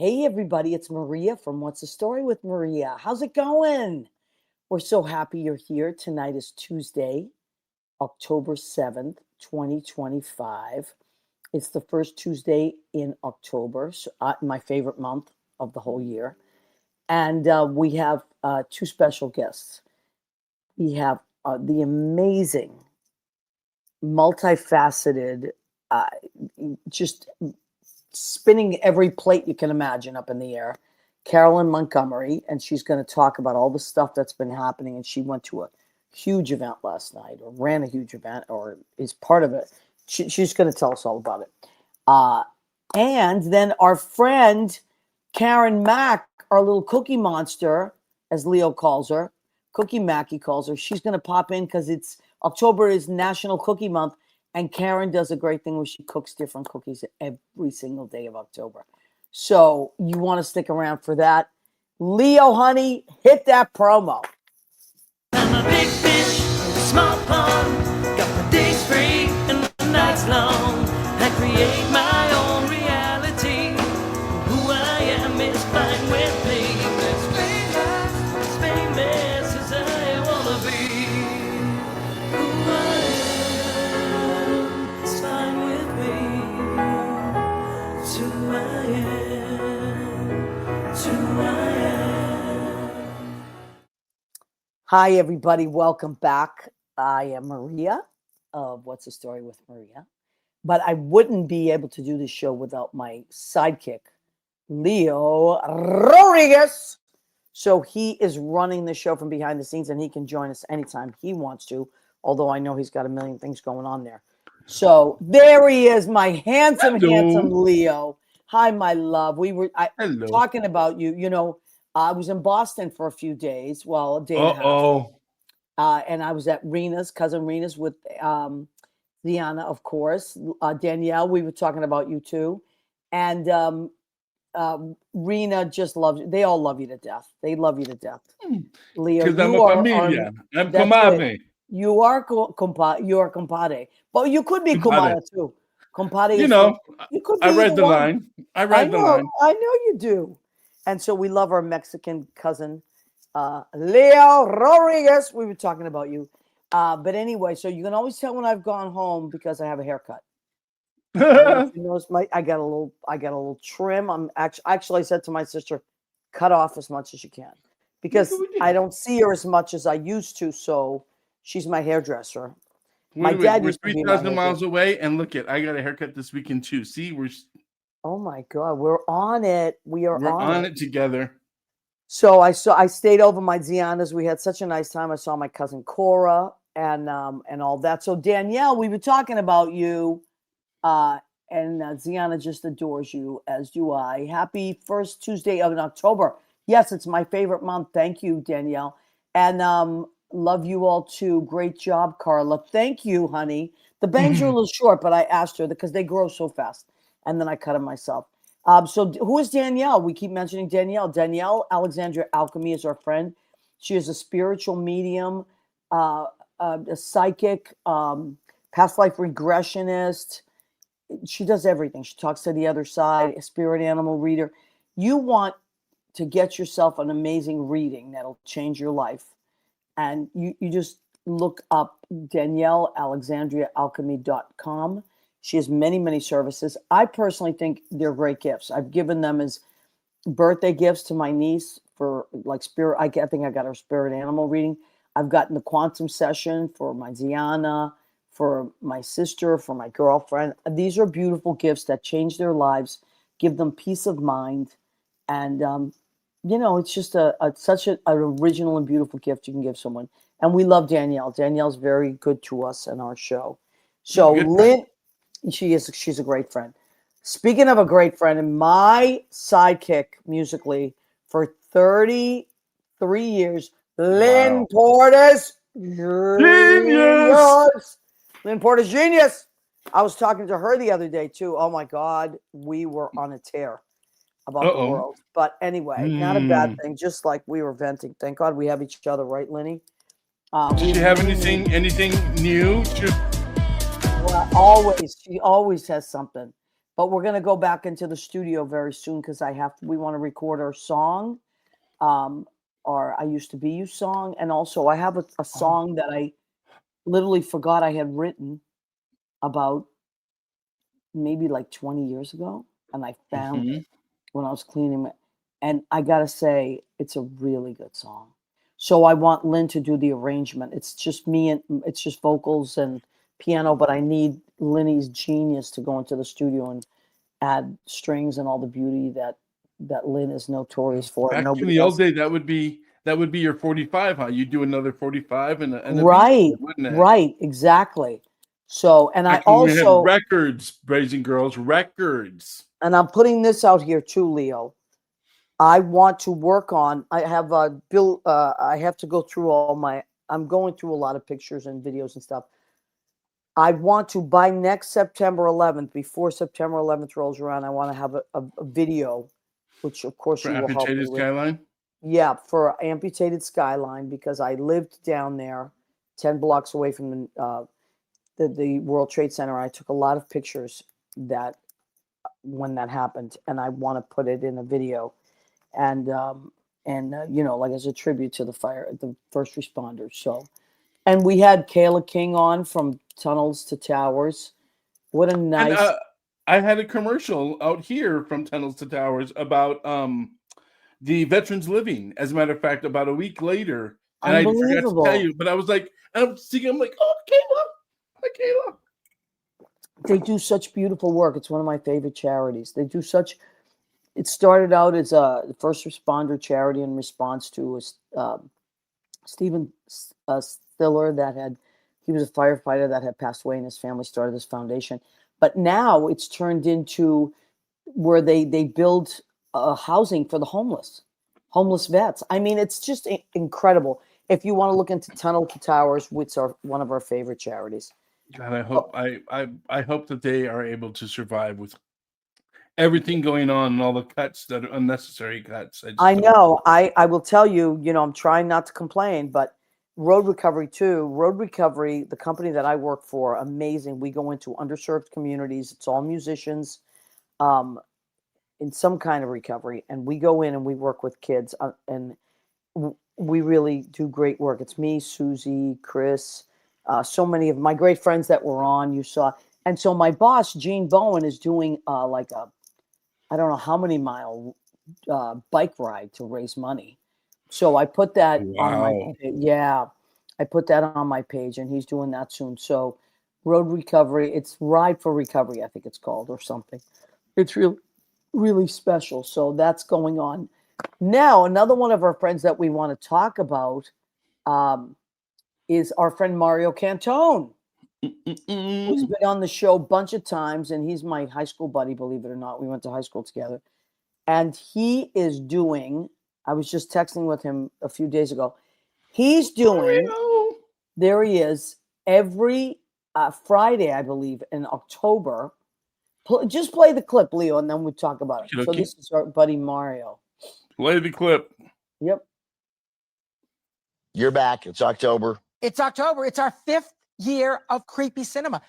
Hey, everybody, it's Maria from What's the Story with Maria. How's it going? We're so happy you're here. Tonight is Tuesday, October 7th, 2025. It's the first Tuesday in October, so, my favorite month of the whole year. And we have two special guests. We have the amazing, multifaceted, uh, just spinning every plate you can imagine up in the air, Carolyn Montgomery, and she's going to talk about all the stuff that's been happening. And she went to a huge event last night, or ran a huge event, or is part of it. She's going to tell us all about it. And then our friend Karen Mack, our little cookie monster, as Leo calls her, Cookie Mack, he calls her. She's going to pop in because it's October is National Cookie Month. And Karen does a great thing where she cooks different cookies every single day of October. So you want to stick around for that. Leo, honey, hit that promo. I'm a big fish in a small pond. Got the days free and the nights long. I create my own reality. Who I am is fine with me. As famous as I wanna be. Who I am is fine with me. It's who I am. It's who I am. Hi, everybody. Welcome back. I am Maria of What's the Story with Maria. But I wouldn't be able to do this show without my sidekick, Leo Rodriguez. So he is running the show from behind the scenes, and he can join us anytime he wants to, although I know he's got a million things going on there. So there he is, my handsome Leo. Hi, my love. We were talking about you. You know, I was in Boston for a few days. Well, a day and a half. And I was at cousin Rena's with Diana, of course. Danielle, we were talking about you too. And Rena just loves you. They all love you to death. They love you to death. Leo, because I'm a familia. I'm comadre. You are compadre. But you could be comadre too. Compadre. You know, you could be I read the line. I read the line. I know you do. And so we love our Mexican cousin, Leo Rodriguez. We were talking about you. But anyway, so you can always tell when I've gone home because I have a haircut. You notice I got a little trim. Actually I said to my sister, cut off as much as you can because I don't see her as much as I used to. So she's my hairdresser. My dad we're used to be 3,000 miles away, and look I got a haircut this weekend too. See, oh my God, we're on it. We're on it together. So I stayed over my Ziana's. We had such a nice time. I saw my cousin Cora and all that. So Danielle, we were talking about you, and Ziana just adores you, as do I. Happy first Tuesday of October. Yes, it's my favorite month. Thank you, Danielle, and love you all too. Great job, Carla. Thank you, honey. The bangs are a little short, but I asked her because they grow so fast, and then I cut them myself. So who is Danielle? We keep mentioning Danielle. Danielle Alexandria Alchemy is our friend. She is a spiritual medium, a psychic, past life regressionist. She does everything. She talks to the other side, a spirit animal reader. You want to get yourself an amazing reading that'll change your life. And you just look up DanielleAlexandriaAlchemy.com. She has many, many services. I personally think they're great gifts. I've given them as birthday gifts to my niece for like spirit. I think I got her spirit animal reading. I've gotten the quantum session for my Ziana, for my sister, for my girlfriend. These are beautiful gifts that change their lives, give them peace of mind. And, it's just such an original and beautiful gift you can give someone. And we love Danielle. Danielle's very good to us and our show. So Lynn, she's a great friend. Speaking of a great friend, and my sidekick musically for 33 years, Lynn Portis. Genius. Lynn Portis, genius. I was talking to her the other day too. Oh my God, we were on a tear about the world. But anyway, not a bad thing. Just like we were venting. Thank God we have each other, right, Lenny? Did you have anything new? Well, always. She always has something. but we're going to go back into the studio very soon because we want to record our song, our I Used to Be You song. And also I have a song that I literally forgot I had written about maybe like 20 years ago. And I found it when I was cleaning it. And I got to say, it's a really good song. So I want Lynn to do the arrangement. It's just me and it's just vocals and piano, but I need Linny's genius to go into the studio and add strings and all the beauty that Lynn is notorious for. Back in Nobody the else. old day, that would be your 45, huh? You do another 45 and a Right, B-side, wouldn't it? right, exactly. So, and I Back when we had also, records, boys and girls, records. and I'm putting this out here too, Leo. I want to work on. I have Bill. I have to go through I'm going through a lot of pictures and videos and stuff. I want to by next September 11th, before September 11th rolls around, I want to have a video, which of course For you will help me Amputated with. Skyline? Yeah, for Amputated Skyline, because I lived down there, 10 blocks away from the World Trade Center. I took a lot of pictures when that happened, and I want to put it in a video. And like as a tribute to the first responders. So, and we had Kayla King on from Tunnels to Towers. What a nice. And, I had a commercial out here from Tunnels to Towers about the Veterans Living. As a matter of fact, about a week later, and I forgot to tell you, but I was like, I'm like, oh, Kayla, hi, Kayla. They do such beautiful work. It's one of my favorite charities. They do such. It started out as a first responder charity in response to Stephen Stiller he was a firefighter that had passed away, and his family started this foundation. But now it's turned into where they build housing for the homeless vets. I mean, it's just incredible. If you want to look into Tunnel to Towers, which are one of our favorite charities. God, I hope I hope that they are able to survive with everything going on and all the cuts that are unnecessary cuts. I know. I will tell you, I'm trying not to complain, but Road Recovery, the company that I work for, amazing. We go into underserved communities. It's all musicians in some kind of recovery. And we go in and we work with kids and we really do great work. It's me, Susie, Chris, so many of my great friends that were on, you saw. And so my boss, Gene Bowen, is doing I don't know how many mile bike ride to raise money. So I put that on my I put that on my page, and he's doing that soon. So Road Recovery, it's Ride for Recovery, I think it's called, or something. It's really, really special. So that's going on. Now, another one of our friends that we want to talk about is our friend Mario Cantone, who's been on the show a bunch of times, and he's my high school buddy, believe it or not. We went to high school together. And he is doing, I was just texting with him a few days ago. He's doing, there he is, every Friday, I believe, in October. Just play the clip, Leo, and then we'll talk about it. So this is our buddy Mario. Play the clip. Yep. You're back. It's October. It's October. It's our 5th year of Creepy Cinema.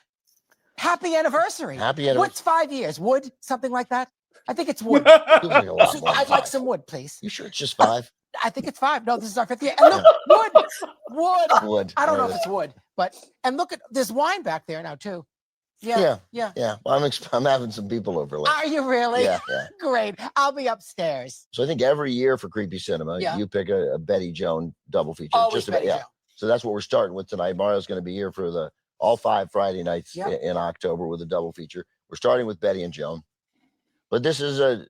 Happy anniversary. Happy anniversary. What's 5 years? Wood? Something like that? I think it's wood. Feels like a lot more than I'd like 5. some wood, please. You sure it's just 5? I think it's 5. No, this is our 5th year. And look, wood. Wood. I don't know if it's wood, and look there's wine back there now too. Yeah. Well, I'm having some people over later. Are you really? Yeah. Great. I'll be upstairs. So I think every year for Creepy Cinema, you pick a Betty Joan double feature. Always Betty Joan. So that's what we're starting with tonight. Mario's going to be here for all 5 Friday nights in October with a double feature. We're starting with Betty and Joan, but these are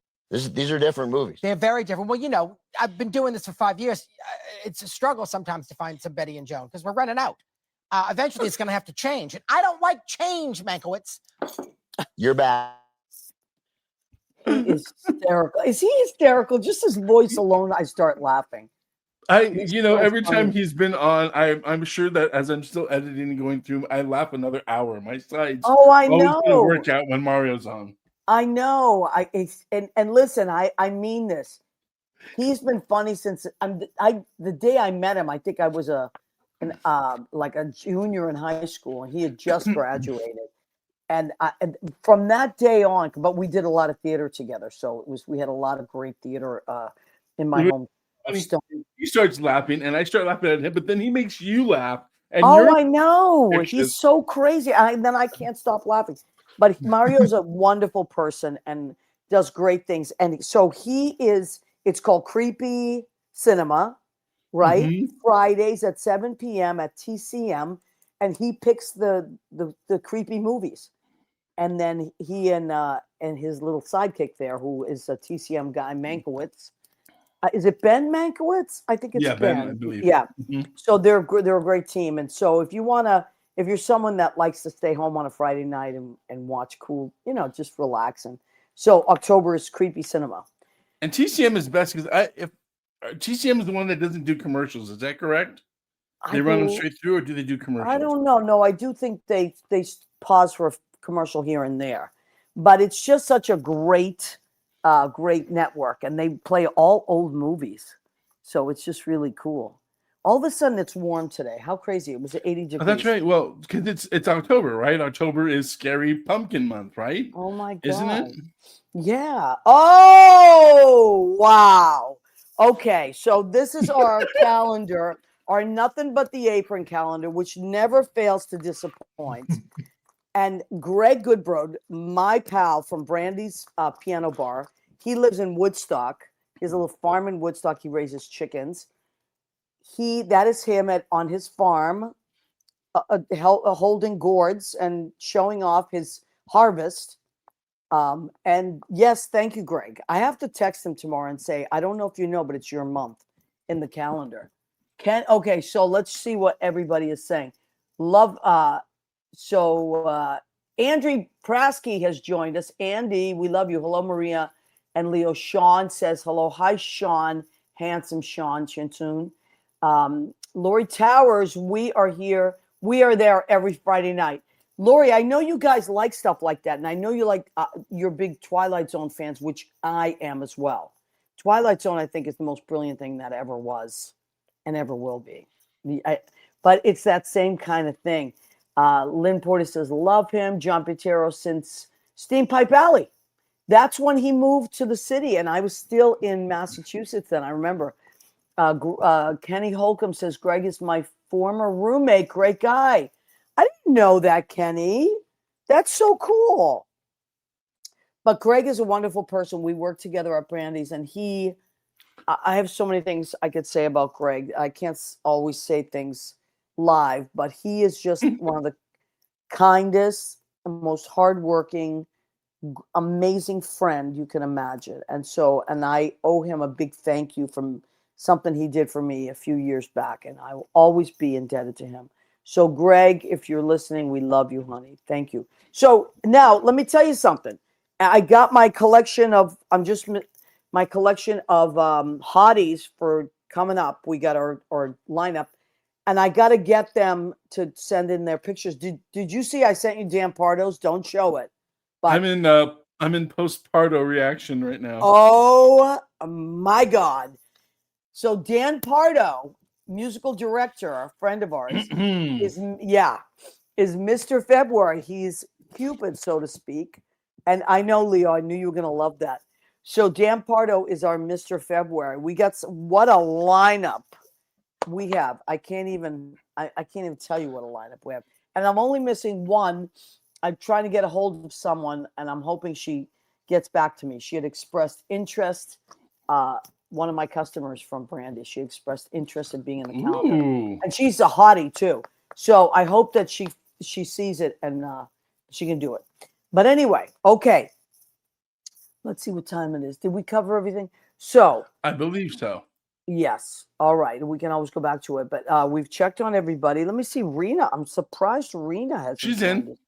different movies. They're very different. Well, I've been doing this for 5 years. It's a struggle sometimes to find some Betty and Joan because we're running out. Eventually, it's going to have to change, and I don't like change, Mankiewicz. You're back. He is hysterical. Is he hysterical? Just his voice alone, I start laughing. Every time he's been on, I'm sure that as I'm still editing and going through, I laugh another hour. My sides. Oh, I always know. gonna work out when Mario's on. I know. And listen, I mean this. He's been funny since the day I met him. I think I was like a junior in high school, and he had just graduated. And from that day on, but we did a lot of theater together. So we had a lot of great theater in my home. He starts laughing, and I start laughing at him, but then he makes you laugh. And Oh, I know. He's so crazy. Then I can't stop laughing. But Mario's a wonderful person and does great things. And so it's called Creepy Cinema, right? Mm-hmm. Fridays at 7 p.m. at TCM. And he picks the creepy movies. And then he and his little sidekick there, who is a TCM guy, Mankiewicz. Is it Ben Mankiewicz? I think it's Ben. I believe. Yeah. Mm-hmm. So they're a great team. And so if you're someone that likes to stay home on a Friday night and watch cool, just relaxing. So October is Creepy Cinema. And TCM is best because if TCM is the one that doesn't do commercials, is that correct? They run them straight through, or do they do commercials? I don't know. No, I do think they pause for a commercial here and there, but it's just such a great network, and they play all old movies, so it's just really cool. All of a sudden, it's warm today. How crazy! It was 80 degrees. Oh, that's right. Well, because it's October, right? October is Scary Pumpkin Month, right? Oh my God! Isn't it? Yeah. Oh wow. Okay, so this is our calendar. Our Nothing But the Apron calendar, which never fails to disappoint. And Greg Goodbrod, my pal from Brandy's Piano Bar, he lives in Woodstock. He has a little farm in Woodstock. He raises chickens. That is him on his farm, holding gourds and showing off his harvest. And yes, thank you, Greg. I have to text him tomorrow and say, I don't know if you know, but it's your month in the calendar. Okay, so let's see what everybody is saying. Love. So Andrew Prasky has joined us. Andy, we love you. Hello, Maria and Leo. Sean says hello. Hi, Sean. Handsome Sean Chintoon. Lori Towers, we are here. We are there every Friday night. Lori, I know you guys like stuff like that, and I know you like you're big Twilight Zone fans, which I am as well. Twilight Zone, I think, is the most brilliant thing that ever was and ever will be. But it's that same kind of thing. Lynn Porter says, love him. John Pitero since Steam Pipe Alley. That's when he moved to the city, and I was still in Massachusetts then. I remember. Kenny Holcomb says, Greg is my former roommate. Great guy. I didn't know that, Kenny. That's so cool. But Greg is a wonderful person. We work together at Brandy's, and I have so many things I could say about Greg. I can't always say things live, but he is just one of the kindest and most hardworking, amazing friend you can imagine. And I owe him a big thank you from something he did for me a few years back, and I will always be indebted to him. So Greg, if you're listening, we love you, honey. Thank you. So now let me tell you something. I got my collection of hotties for coming up. We got our lineup, and I got to get them to send in their pictures. Did you see I sent you Dan Pardo's? Don't show it. But I'm in postparto reaction right now. Oh my God. So Dan Pardo, musical director, a friend of ours, is Mr. February. He's Cupid, so to speak. And I know, Leo, I knew you were going to love that. So Dan Pardo is our Mr. February. We got what a lineup we have. I can't even tell you what a lineup we have. And I'm only missing one. I'm trying to get a hold of someone, and I'm hoping she gets back to me. She had expressed interest. One of my customers from Brandy, she expressed interest in being in the calendar. Ooh. And she's a hottie too. So I hope that she sees it and she can do it. But anyway, okay. Let's see what time it is. Did we cover everything? So I believe so. Yes. All right. We can always go back to it. But we've checked on everybody. Let me see. Rena. I'm surprised Rena has. She's in.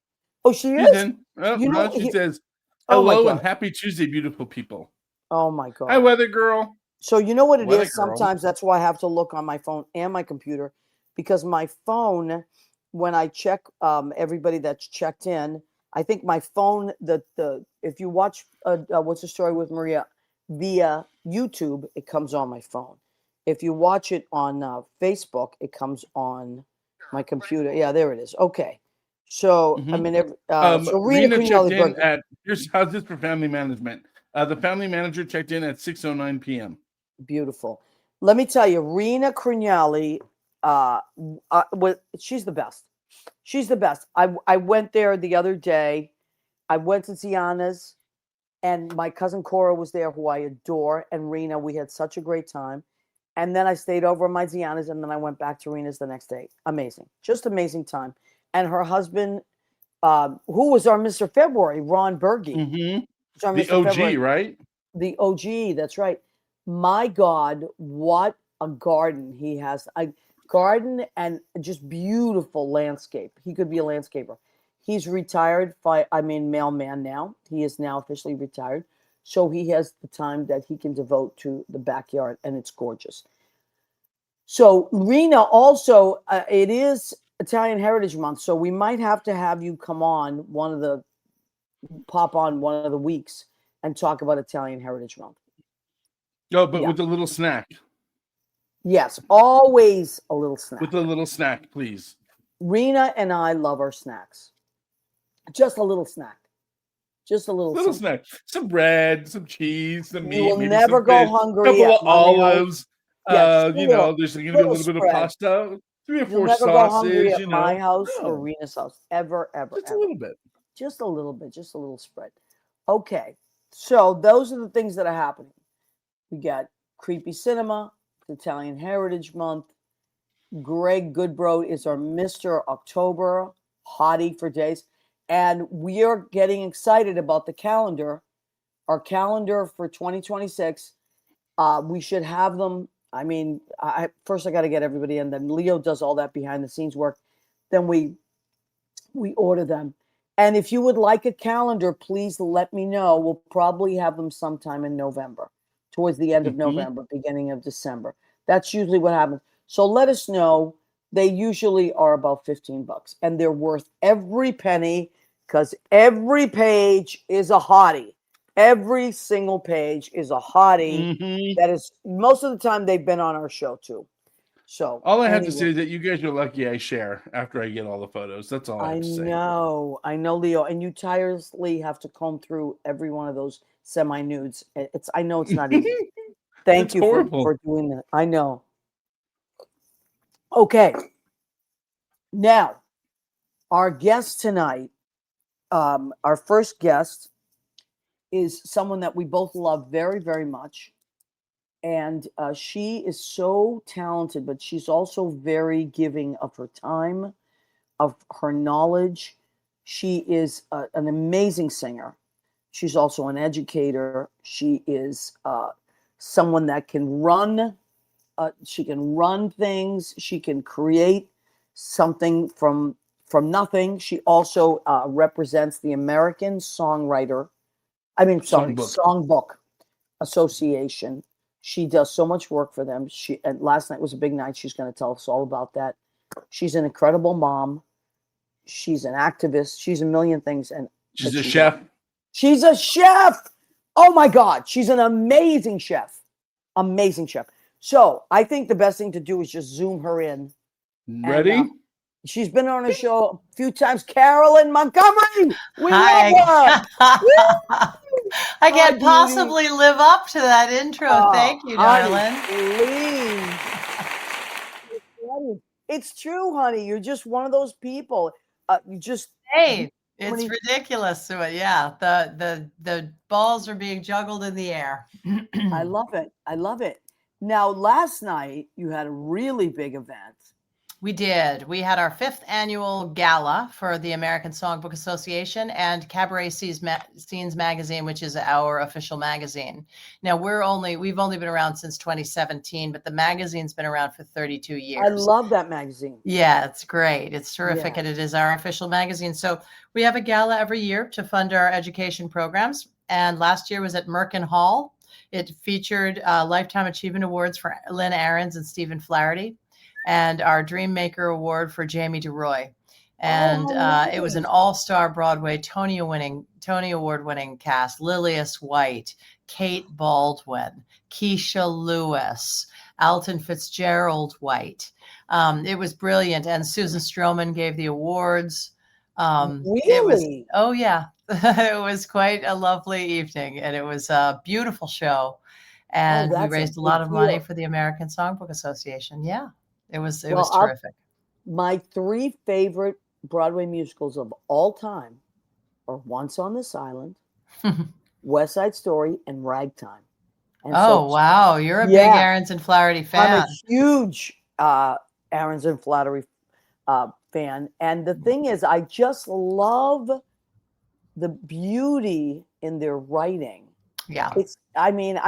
Oh, she She's is? in. Well, she says, Oh my hello God. and happy Tuesday, beautiful people. Oh my God. Hi, weather girl. So you know what it Weather is? girl. Sometimes that's why I have to look on my phone and my computer, because my phone, when I check everybody that's checked in, I think my phone, if you watch What's the Story with Maria via YouTube, it comes on my phone. If you watch it on Facebook, it comes on my computer. Yeah, there it is. Okay. So I Mhm. mean, so Rena Rena checked Quignoli's in birthday. at how's this for family management? The family manager checked in at 6:09 p.m. Beautiful. Let me tell you, Rena Crignali, she's the best. She's the best. I went there the other day. I went to Tiana's, and my cousin Cora was there, who I adore, and Rena. We had such a great time. And then I stayed over at my Tiana's, and then I went back to Rena's the next day. Amazing. Just amazing time. And her husband, who was our Mr. February, Ron Berge. Mm-hmm. Was our The Mr. OG, February. right? The OG, that's right. My God, what a garden he has. A garden and just beautiful landscape. He could be a landscaper. He's retired, mailman now. He is now officially retired. So he has the time that he can devote to the backyard, and it's gorgeous. So Rena, also, it is Italian Heritage Month, so we might have to have you pop on one of the weeks and talk about Italian Heritage Month. Oh, but Yeah. with a little snack. Yes, always a little snack. With a little snack, please. Rena and I love our snacks. Just a little snack. Just a little snack. Some bread, some cheese, some meat. You will maybe never some go fish, hungry couple at of Mommy House. olives. Yeah, There's going to be a little bit of pasta, 3 or You'll 4 never go hungry sauces. at my house No, or Rena's house. Ever, ever, just ever. a little bit. Just a little bit. Just a little spread. Okay. So those are the things that are happening. We got Creepy Cinema, Italian Heritage Month. Greg Goodbro is our Mr. October hottie for days. And we are getting excited about the calendar. Our calendar for 2026. We should have them. I mean, first I got to get everybody in. Then Leo does all that behind the scenes work. Then we order them. And if you would like a calendar, please let me know. We'll probably have them sometime in November, towards the end of November, beginning of December. That's usually what happens. So let us know. They usually are about $15, and they're worth every penny because every page is a hottie. Every single page is a hottie. That is, most of the time they've been on our show too. So all I have to say is that you guys are lucky I share after I get all the photos. That's all I have to say. I know, Leo, and you tirelessly have to comb through every one of those semi-nudes. I know it's not easy. Thank you for doing that. I know. Okay. Now, our guest tonight, our first guest is someone that we both love very, very much. And she is so talented, but she's also very giving of her time, of her knowledge. She is an amazing singer. She's also an educator. She is someone that can run. She can run things. She can create something from nothing. She also represents the American Songbook Association. She does so much work for them. And last night was a big night. She's going to tell us all about that. She's an incredible mom. She's an activist. She's a million things. And she's a chef. She's a chef. Oh my God. She's an amazing chef. Amazing chef. So I think the best thing to do is just zoom her in. Ready? And, she's been on a show a few times. Carolyn Montgomery. We Hi. love her. I can't possibly live up to that intro. Thank you, darling. Please. It's true, honey. You're just one of those people. Hey, it's ridiculous. So yeah, the balls are being juggled in the air. I love it. I love it. Now, last night you had a really big event. We did. We had our 5th annual gala for the American Songbook Association and Cabaret Scenes Magazine, which is our official magazine. Now we've only been around since 2017, but the magazine's been around for 32 years. I love that magazine. Yeah, it's great. It's terrific. And it is our official magazine. So we have a gala every year to fund our education programs. And last year was at Merkin Hall. It featured Lifetime Achievement Awards for Lynn Ahrens and Stephen Flaherty, and our Dream Maker Award for Jamie DeRoy. And it was an all-star Broadway Tony Award-winning cast: Lillias White, Kate Baldwin, Keisha Lewis, Alton Fitzgerald White. It was brilliant. And Susan Stroman gave the awards. Really? Oh yeah, it was quite a lovely evening, and it was a beautiful show, Oh, and we that's a raised a lot big of money deal. for the American Songbook Association. Yeah, it Well, was terrific. my 3 favorite Broadway musicals of all time are Once on This Island, West Side Story, and Ragtime. And Oh so, wow, you're a big yeah, Aarons and Flaherty I'm a fan. huge Aarons and Flattery fan. And the thing is, I just love the beauty in their writing. Yeah. I mean,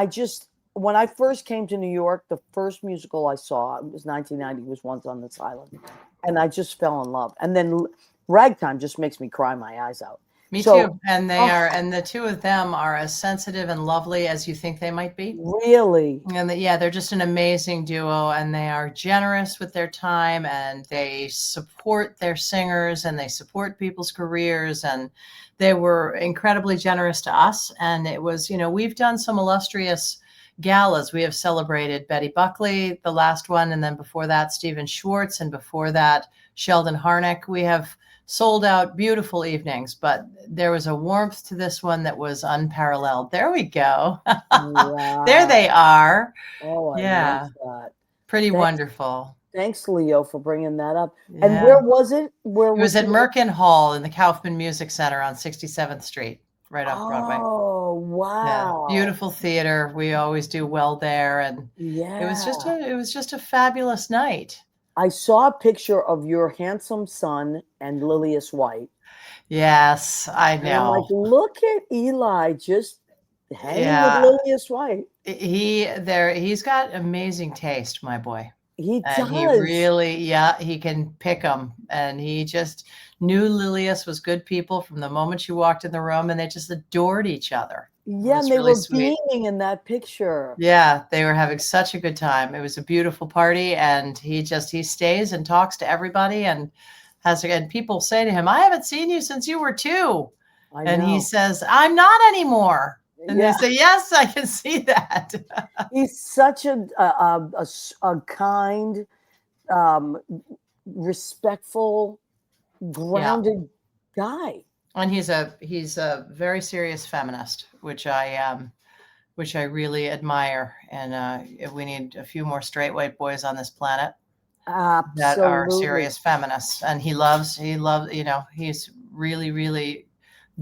when I first came to New York, the first musical I saw, it was 1990, was Once on This Island. And I just fell in love. And then Ragtime just makes me cry my eyes out. Me So, too. And and the two of them are as sensitive and lovely as you think they might be. really? And yeah, they're just an amazing duo, and they are generous with their time, and they support their singers, and they support people's careers, and they were incredibly generous to us. And it was, we've done some illustrious galas. We have celebrated Betty Buckley, the last one, and then before that, Stephen Schwartz, and before that, Sheldon Harnick. We have sold out beautiful evenings, but there was a warmth to this one that was unparalleled. There we go. Wow. There they are. Oh, I Yeah. love that. Pretty Thanks. wonderful. Thanks, Leo, for bringing that up. Yeah. And where was it? Where It was at it? Merkin Hall in the Kaufman Music Center on 67th Street, right off Broadway. Oh, wow. Yeah. Beautiful theater. We always do well there. And Yeah. it was just a fabulous night. I saw a picture of your handsome son and Lilius White. Yes, I And I'm like, know. look at Eli just hanging Yeah. with Lilius White. He's got amazing taste, my boy. He And he does. really, he can pick them. And he just knew Lilius was good people from the moment she walked in the room, and they just adored each other. Yeah, and they really were sweet. beaming in that picture. Yeah, they were having such a good time. It was a beautiful party, and he stays and talks to everybody, and and people say to him, "I haven't seen you since you were 2." I And know. he says, "I'm not anymore." And Yeah. they say, "Yes, I can see that." He's such a kind, respectful, grounded guy. And he's a very serious feminist, which I really admire. And we need a few more straight white boys on this planet that are Absolutely. serious feminists. And he loves, he's really, really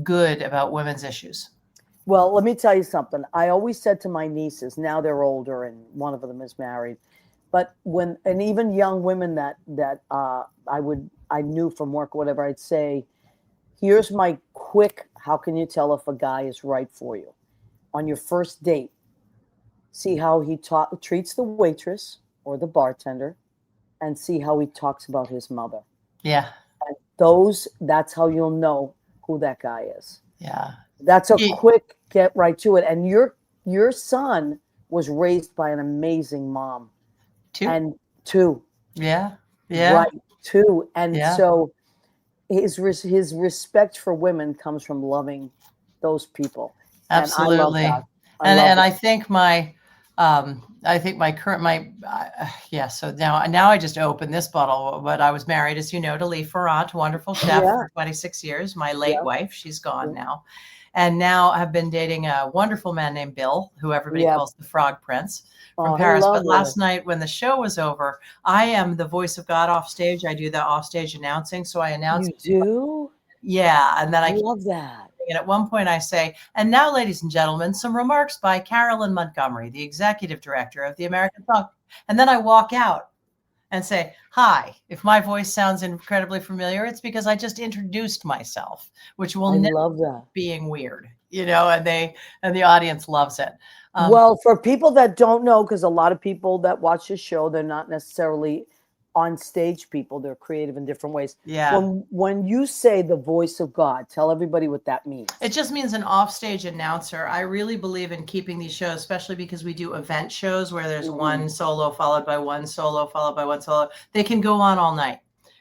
good about women's issues. Well, let me tell you something. I always said to my nieces, now they're older and one of them is married, but and even young women that I knew from work, whatever, I'd say, here's my quick, how can you tell if a guy is right for you? On your first date, see how he treats the waitress or the bartender, and see how he talks about his mother. Yeah. And that's how you'll know who that guy is. Yeah. That's a quick get right to it. And your son was raised by an amazing mom. 2. And 2. Yeah. Yeah. Right. 2. And Yeah. so his respect for women comes from loving those people. Absolutely. And I think so now I just opened this bottle, but I was married, as you know, to Lee Ferrant, wonderful chef for 26 years, my late wife. She's gone now. And now I've been dating a wonderful man named Bill, who everybody calls the Frog Prince from Paris. But last night when the show was over, I am the voice of God off stage. I do the offstage announcing. So I announce. You do? Yeah. And then I love that. And at one point I say, and now, ladies and gentlemen, some remarks by Carolyn Montgomery, the executive director of the American Song. And then I walk out and say, hi. If my voice sounds incredibly familiar, it's because I just introduced myself, which will never be being weird, and the audience loves it. Well, for people that don't know, because a lot of people that watch the show, they're not necessarily on stage people. They're creative in different ways. Yeah. When you say the voice of God, tell everybody what that means. It just means an offstage announcer. I really believe in keeping these shows, especially because we do event shows where there's one solo followed by one solo followed by one solo. They can go on all night.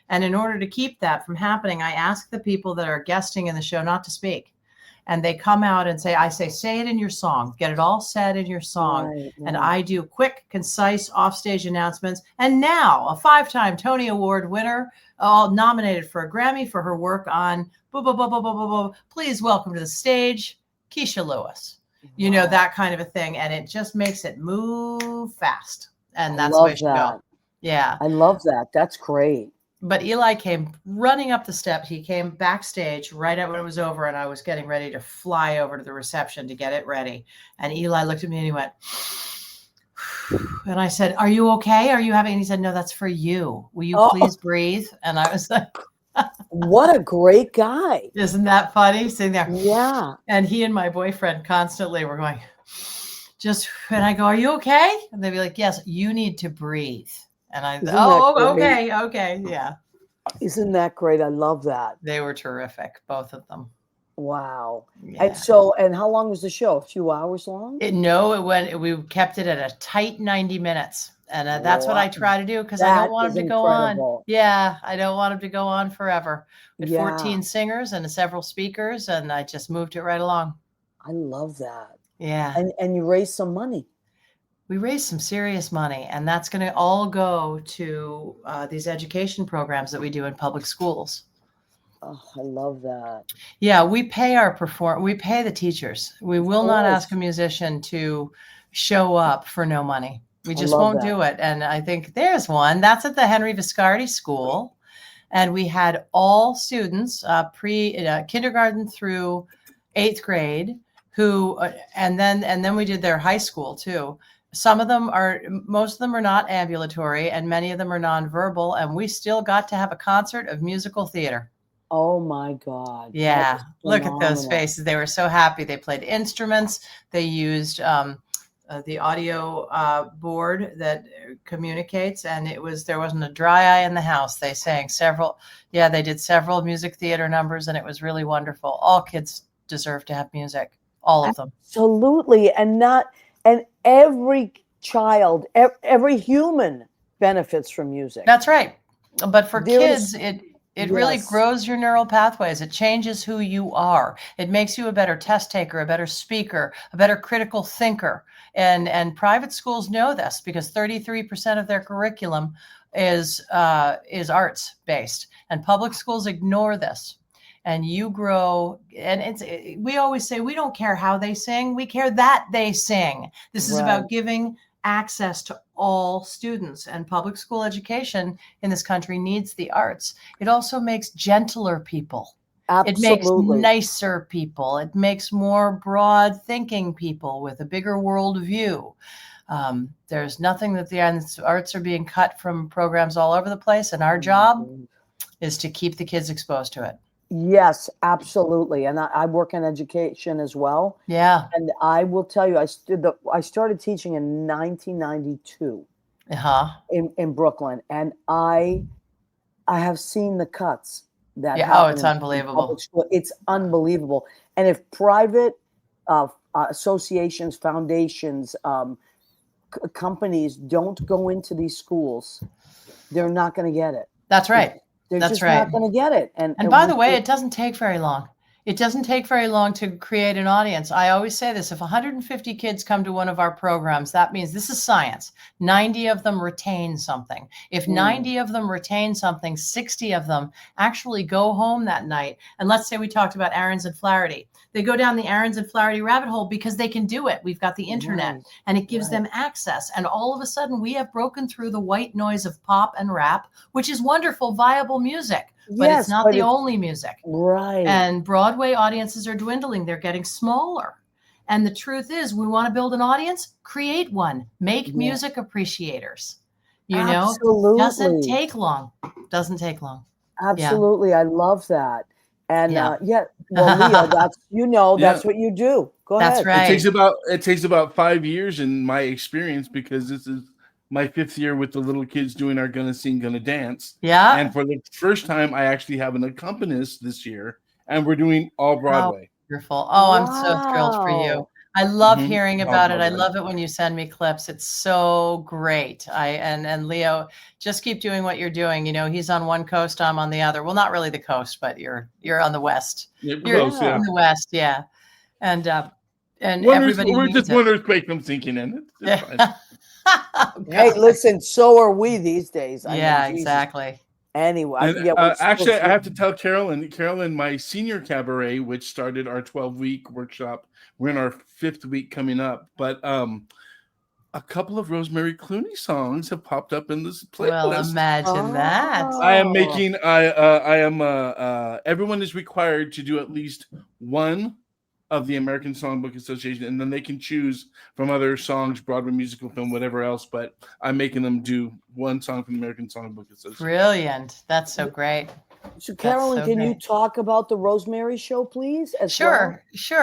And in order to keep that from happening, I ask the people that are guesting in the show not to speak. and they come out and say it in your song, get it all said in your song. Right, And right. I do quick, concise offstage announcements. And now a 5-time Tony Award winner, all nominated for a Grammy for her work on blah, blah, blah, blah, blah, blah, blah. Please welcome to the stage, Keisha Lewis. You know, that kind of a thing. And it just makes it move fast. And that's the way it should go. Yeah. I love that. That's great. But Eli came running up the steps. He came backstage right at when it was over, and I was getting ready to fly over to the reception to get it ready. And Eli looked at me and he went, and I said, "Are you okay? Are you having?" And he said, "No, that's for you. Will you please breathe?" And I was like, what a great guy. "Isn't that funny?" Sitting there. Yeah. And he and my boyfriend constantly were going, and I go, "Are you okay?" And they'd be like, "Yes, you need to breathe." And I, okay. Yeah. Isn't that great? I love that. They were terrific, both of them. Wow. Yeah. And how long was the show? A few hours long? We kept it at a tight 90 minutes. And that's what I try to do because I don't want them to go on. Yeah. I don't want them to go on forever. We had 14 singers and several speakers, and I just moved it right along. I love that. Yeah. And you raised some money. We raised some serious money, and that's going to all go to these education programs that we do in public schools. Oh, I love that. Yeah, we pay we pay the teachers. We will not ask a musician to show up for no money. We just won't do it. And I think there's one that's at the Henry Viscardi School, and we had all students kindergarten through 8th grade who, and then we did their high school too. Most of them are not ambulatory, and many of them are nonverbal, and we still got to have a concert of musical theater. Oh my God. Yeah. Look at those faces. They were so happy. They played instruments. They used the audio board that communicates, and there wasn't a dry eye in the house. They sang they did several music theater numbers, and it was really wonderful. All kids deserve to have music. All of them. Absolutely. And every child, every human benefits from music. That's right. But for kids, it really grows your neural pathways. It changes who you are. It makes you a better test taker, a better speaker, a better critical thinker. And private schools know this because 33% of their curriculum is arts based, and public schools ignore this. And you grow, and we always say we don't care how they sing, we care that they sing. This is about giving access to all students, and public school education in this country needs the arts. It also makes gentler people. Absolutely. It makes nicer people. It makes more broad thinking people with a bigger world view. There's nothing that the arts are being cut from programs all over the place, and our job is to keep the kids exposed to it. Yes, absolutely. And I work in education as well. Yeah. And I will tell you, I started teaching in 1992 in Brooklyn. And I have seen the cuts that happen. It's unbelievable. It's unbelievable. And if private associations, foundations, companies don't go into these schools, they're not going to get it. That's right. They're just not going to get it. And by the way, it doesn't take very long. It doesn't take very long to create an audience. I always say this: if 150 kids come to one of our programs, that means this is science. 90 of them retain something. If 90 of them retain something, 60 of them actually go home that night. And let's say we talked about Aarons and Flaherty. They go down the Aarons and Flaherty rabbit hole because they can do it. We've got the internet, and it gives them access. And all of a sudden, we have broken through the white noise of pop and rap, which is wonderful, viable music. But it's not the only music. Right. And Broadway audiences are dwindling. They're getting smaller. And the truth is, we want to build an audience, create one, make music appreciators. Absolutely. Doesn't take long. Absolutely. Yeah. I love that. And well, Leah, that's what you do. Go ahead. That's right. It takes about 5 years in my experience, because this is my 5th year with the little kids doing our Gonna Sing, Gonna Dance. Yeah. And for the first time, I actually have an accompanist this year, and we're doing all Broadway. Wonderful. Oh, I'm so thrilled for you. I love hearing about it. I love it when you send me clips. It's so great. And Leo, just keep doing what you're doing. He's on one coast, I'm on the other. Well, not really the coast, but you're on the west. You're close, on the west, yeah. and Wonders, everybody we're needs just it. wonders make them sinking in. It's fine. Oh, Hey, God. listen, so are we these days. I Yeah, mean, Jesus. exactly. Anyway, And yeah. actually, I have to tell Carolyn, my senior cabaret, which started our 12-week workshop, we're in our 5th week coming up, but a couple of Rosemary Clooney songs have popped up in this Well, playlist. imagine that. I am Oh. making. Everyone is required to do at least one of the American Songbook Association, and then they can choose from other songs, Broadway musical, film, whatever else. But I'm making them do one song from the American Songbook Association. Brilliant. That's so great. So, Carolyn, so can you great. talk about the Rosemary show, please? As Sure.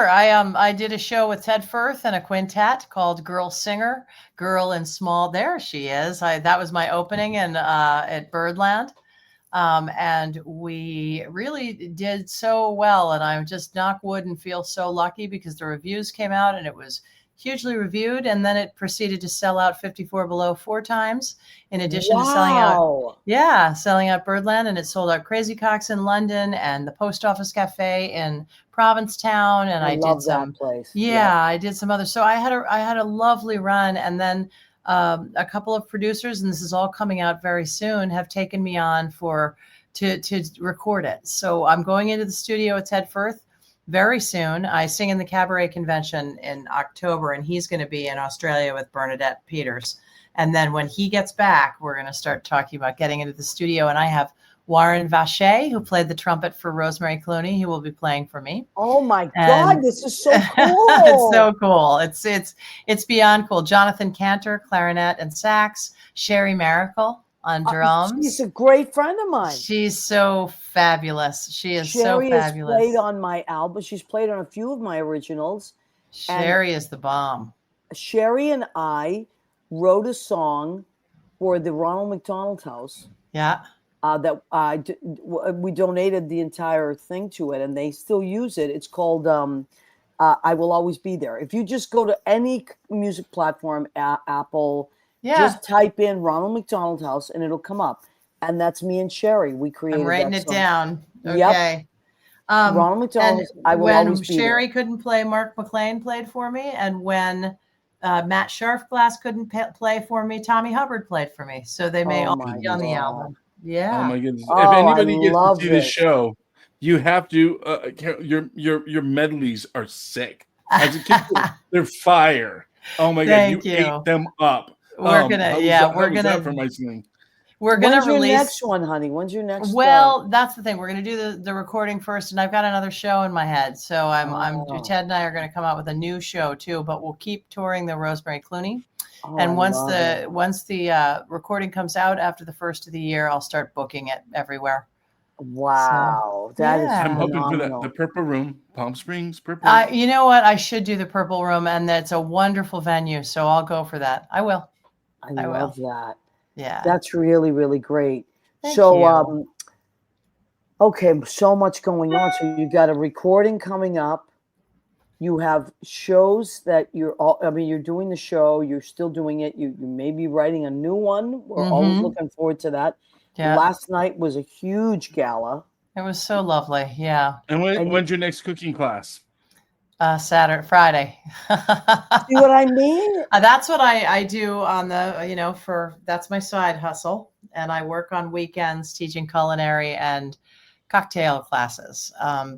I did a show with Ted Firth and a quintet called Girl Singer, Girl in Small. There she is. That was my opening at Birdland. And we really did so well. And I'm just knock wood and feel so lucky because the reviews came out and it was hugely reviewed. And then it proceeded to sell out 54 Below 4 times, in addition to selling out Birdland. And it sold out Crazy Cox in London and the Post Office Cafe in Provincetown. And I love did some, that place. I did some other. So I had a lovely run. And then a couple of producers, and this is all coming out very soon, have taken me on to record it. So I'm going into the studio with Ted Firth very soon. I sing in the Cabaret Convention in October, and he's going to be in Australia with Bernadette Peters. And then when he gets back, we're going to start talking about getting into the studio. And I have Warren Vacher, who played the trumpet for Rosemary Clooney, he will be playing for me. Oh my God, this is so cool. It's so cool. It's beyond cool. Jonathan Cantor, clarinet and sax. Sherry Miracle on drums. She's a great friend of mine. She's so fabulous. She is Sherry so fabulous. has played on my album. She's played on a few of my originals. Sherry is the bomb. Sherry and I wrote a song for the Ronald McDonald House. Yeah. We donated the entire thing to it, and they still use it. It's called "I Will Always Be There." If you just go to any music platform, Apple, just type in Ronald McDonald House, and it'll come up. And that's me and Sherry. We created. I'm writing that it song. down. Okay. Yep. Ronald McDonald. I will always be Sherry there. couldn't play, Mark McLean played for me, and when Matt Sharfglass couldn't play for me, Tommy Hubbard played for me. So they may all be on the album. Yeah. Oh my goodness! Oh, if anybody gets to see this the show, you have to. Your medleys are sick. As a kid, they're fire. Oh my God! You ate them up. We're gonna for my sling. We're gonna When's release your next one, honey? When's your next? Well, that's the thing. We're gonna do the recording first, and I've got another show in my head. So Ted and I are gonna come out with a new show too. But we'll keep touring the Rosemary Clooney. And once the recording comes out after the first of the year, I'll start booking it everywhere. Wow, that is I'm phenomenal. hoping for that. The Purple Room, Palm Springs, Purple. You know what? I should do the Purple Room, and that's a wonderful venue. So I'll go for that. I will. I love that. Yeah, that's really, really great. Thank so, you. Okay, so much going on. So you got a recording coming up. You have shows that you're doing the show. You're still doing it. You may be writing a new one. We're always looking forward to that. Yeah. Last night was a huge gala. It was so lovely. Yeah. And when's your next cooking class? Friday. See what I mean? That's what I do on that's my side hustle. And I work on weekends teaching culinary and cocktail classes.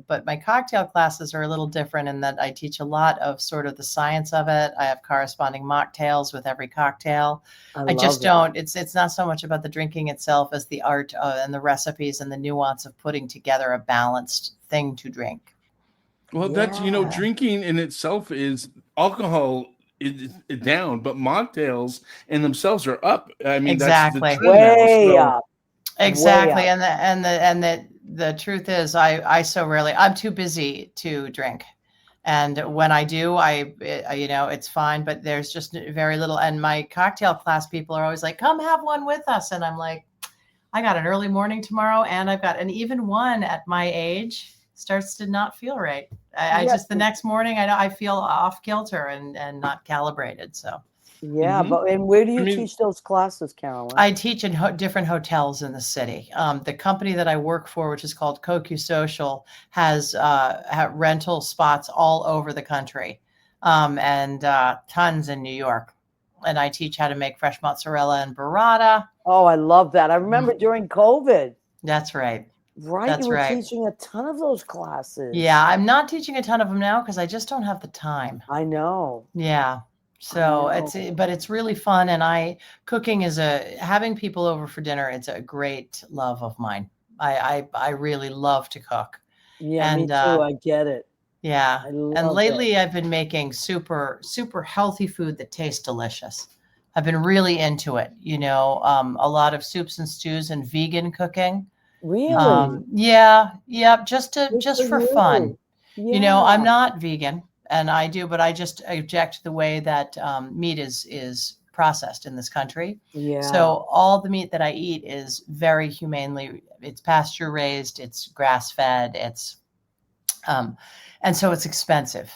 But my cocktail classes are a little different in that I teach a lot of sort of the science of it. I have corresponding mocktails with every cocktail. I just don't, it's not so much about the drinking itself as the art and the recipes and the nuance of putting together a balanced thing to drink. Well, that's, drinking in itself is alcohol is down, but mocktails in themselves are up. I mean, exactly. That's the trend way now, up. Exactly. Way up. And the truth is I'm too busy to drink. And when I do, it's fine, but there's just very little. And my cocktail class people are always like, come have one with us. And I'm like, I got an early morning tomorrow, and I've got even one at my age starts to not feel right. I just the next morning I feel off kilter and not calibrated. So Yeah, Mhm. but and where do I you mean, teach those classes, Carolyn? I teach in different hotels in the city. The company that I work for, which is called CoQ Social, has rental spots all over the country, and tons in New York. And I teach how to make fresh mozzarella and burrata. Oh, I love that. I remember during COVID, That's right. right? You That's were right. teaching a ton of those classes. Yeah, I'm not teaching a ton of them now because I just don't have the time. I know. Yeah. So but it's really fun. And cooking is having people over for dinner. It's a great love of mine. I really love to cook. Yeah, me And, too. I get it. yeah. I And love it. lately I've been making super, super healthy food that tastes delicious. I've been really into it, a lot of soups and stews and vegan cooking. Really? Yeah, just Good for for fun. you. I'm Yeah. not vegan, and but I just object to the way that meat is processed in this country. Yeah. So all the meat that I eat is very it's pasture raised, it's grass fed, and so it's expensive.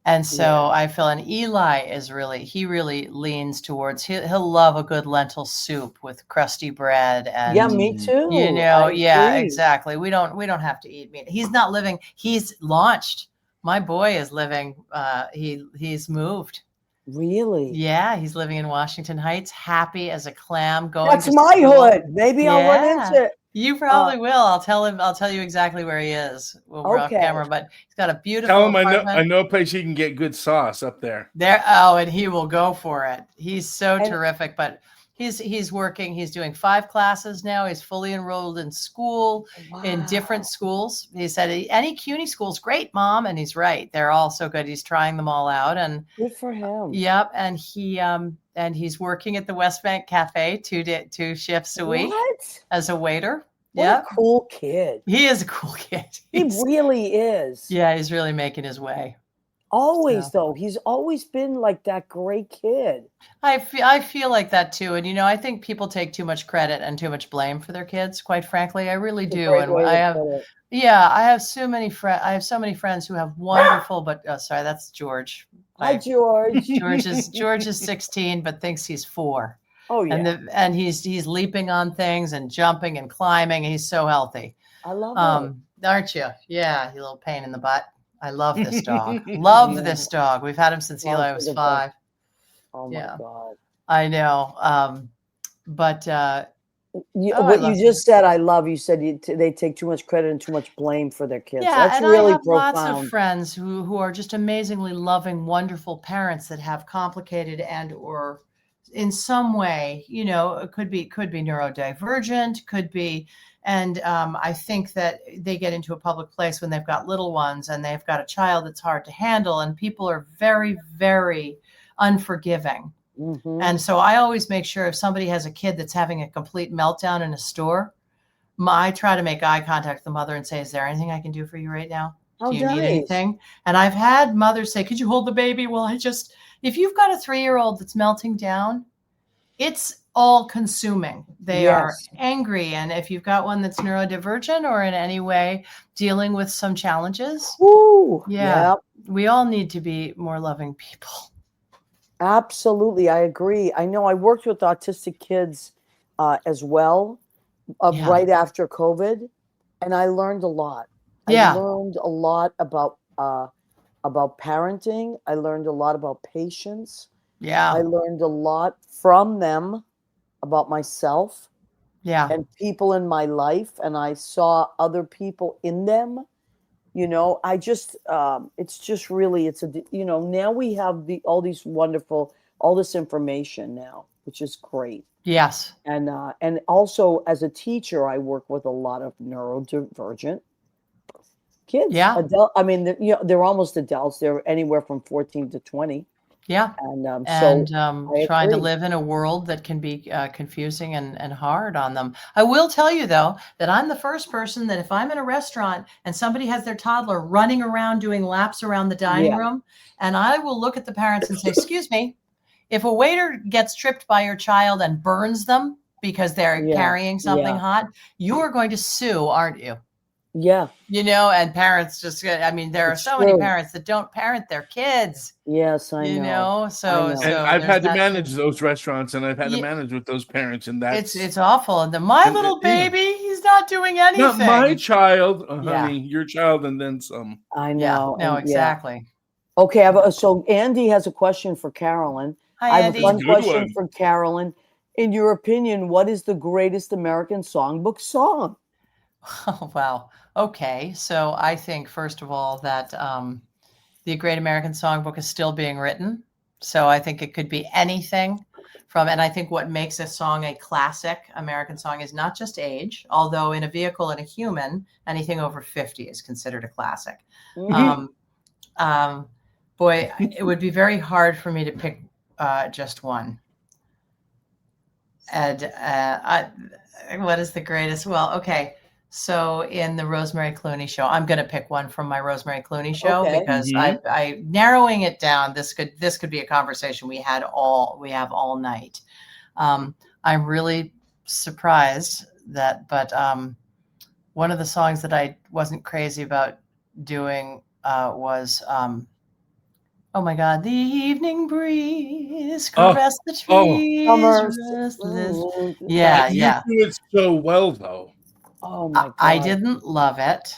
And so Yeah. I feel, and Eli he really leans towards, he'll love a good lentil soup with crusty bread and, Yeah, me too. I yeah, agree. exactly. We don't have to eat meat. He's launched. My boy is living, he's moved. Really? Yeah, he's living in Washington Heights, happy as a clam, going That's to my school. hood. Maybe I'll run into it. You probably will. I'll tell you exactly where he is when we're off Okay. camera, but he's got a beautiful tell him apartment. I know a place he can get good sauce up there. And he will go for it. He's so And- terrific, but he's working. He's doing 5 classes now. He's fully enrolled in school, in different schools. He said, any CUNY school's great, Mom. And he's right. They're all so good. He's trying them all out. And Good for him. yep. And he's working at the West Bank Cafe 2 shifts a week What? as a waiter. What Yeah. a cool kid. He is a cool kid. He really is. Yeah, he's really making his way. Always, though. He's always been like that great kid. I feel like that too. And, I think people take too much credit and too much blame for their kids, quite frankly. I really It's a do. great And way to I have, put it. yeah, I have so many friends who have wonderful, but sorry, that's George. Hi, George. George is 16, but thinks he's 4. Oh, yeah. And he's leaping on things and jumping and climbing. And he's so healthy. I love it. Aren't you? Yeah, you little pain in the butt. I love this dog. Love this dog. We've had him since Love Eli was the 5. dog. Oh, my Yeah. God. I know. But What you just said, I love. You said they take too much credit and too much blame for their kids. yeah, That's and really I have profound. lots of friends who are just amazingly loving, wonderful parents that have complicated or in some way, it could be neurodivergent, could be. And I think that they get into a public place when they've got little ones and they've got a child that's hard to handle, and people are very, very unforgiving. Mm-hmm. And so I always make sure if somebody has a kid that's having a complete meltdown in a store, I try to make eye contact with the mother and say, is there anything I can do for you right now? Oh, Do you nice. need anything? And I've had mothers say, could you hold the baby? Well, if you've got a 3-year-old that's melting down, it's all consuming. They are angry. And if you've got one that's neurodivergent or in any way dealing with some challenges, we all need to be more loving people. Absolutely. I agree. I know I worked with autistic kids as well right after COVID, and I learned a lot. I learned a lot about parenting. I learned a lot about patience. Yeah. I learned a lot from them about myself and people in my life, and I saw other people in them. I just it's just really now we have all this information now, which is great. Yes. And also as a teacher, I work with a lot of neurodivergent kids. Yeah. They're almost adults. They're anywhere from 14 to 20. Yeah. And trying to live in a world that can be confusing and hard on them. I will tell you, though, that I'm the first person that if I'm in a restaurant and somebody has their toddler running around doing laps around the dining room, and I will look at the parents and say, excuse me, if a waiter gets tripped by your child and burns them because they're carrying something hot, you are going to sue, aren't you? Yeah. And parents just, I mean, there are It's so many true. parents that don't parent their kids, Yes, I know. so, know. And so I've there's had to that too. manage those restaurants, and I've had to Ye- manage with those parents, and that's It's awful. And my and little yeah. baby, he's not doing Not my anything. child, Yeah. honey. Your child, and then some. I Yeah, know. no, and yeah. exactly. Okay, so Andy has a question for Carolyn. Hi, I have Andy. a fun Good question one. for Carolyn. In your opinion, what is the greatest American songbook song? Oh, wow. Okay. So I think, first of all, that the Great American Songbook is still being written. So I think it could be anything from, and I think what makes a song a classic American song is not just age, although in a vehicle and a human, anything over 50 is considered a classic. Mhm. Boy, it would be very hard for me to pick just one. And what is the greatest? Well, okay. So in the Rosemary Clooney show, I'm going to pick one from my Rosemary Clooney show Okay. because Mhm. I narrowing it down. This could be a conversation we have all night. I'm really surprised but one of the songs that I wasn't crazy about doing was oh my God, the evening breeze caress the trees, Summer's- restless. Mm, Yeah, You yeah. do it so well, though. Oh my God. I didn't love it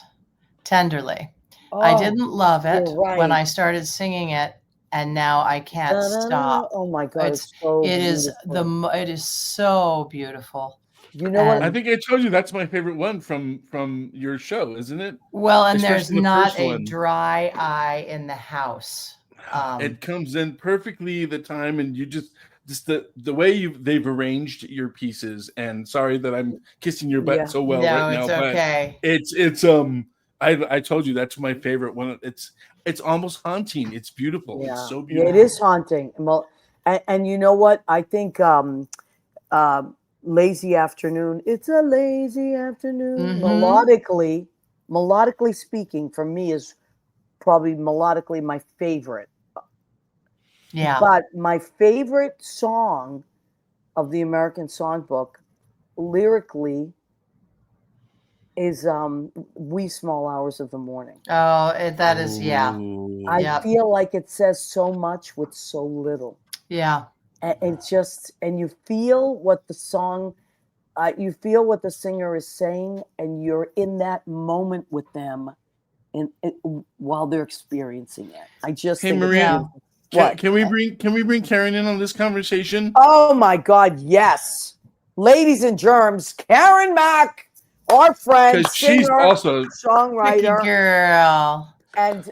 tenderly. I Oh, didn't love it you're right. when I started singing it, and now I can't stop. Oh my God, It's so it is beautiful. it is so beautiful. You know what? I And think I told you that's my favorite one from your show, isn't it? well, and there's Especially the not first a one. dry eye in the house. It comes in perfectly the time, and you just the way they've arranged your pieces. And sorry that I'm kissing your butt Yeah. so well No, right now, it's but okay. it's I told you that's my favorite one. It's almost haunting. It's beautiful. It's Yeah. so Yeah, it beautiful. is haunting. Well, and you know what? I think lazy afternoon. It's a lazy afternoon. Mhm. Melodically speaking, for me is probably melodically my favorite. Yeah. But my favorite song of the American Songbook, lyrically, is "Wee Small Hours of the Morning." Oh, that is, yeah. Ooh. I Yep. feel like it says so much with so little. Yeah. And it's just, and you feel what the song, you feel what the singer is saying, and you're in that moment with them, while they're experiencing it. I just Hey think it's Maria, beautiful. What? can we bring Karen in on this conversation? Oh my God, yes. Ladies and germs, Karen Mack, our friend, Because she's singer, also Lucky songwriter, girl. and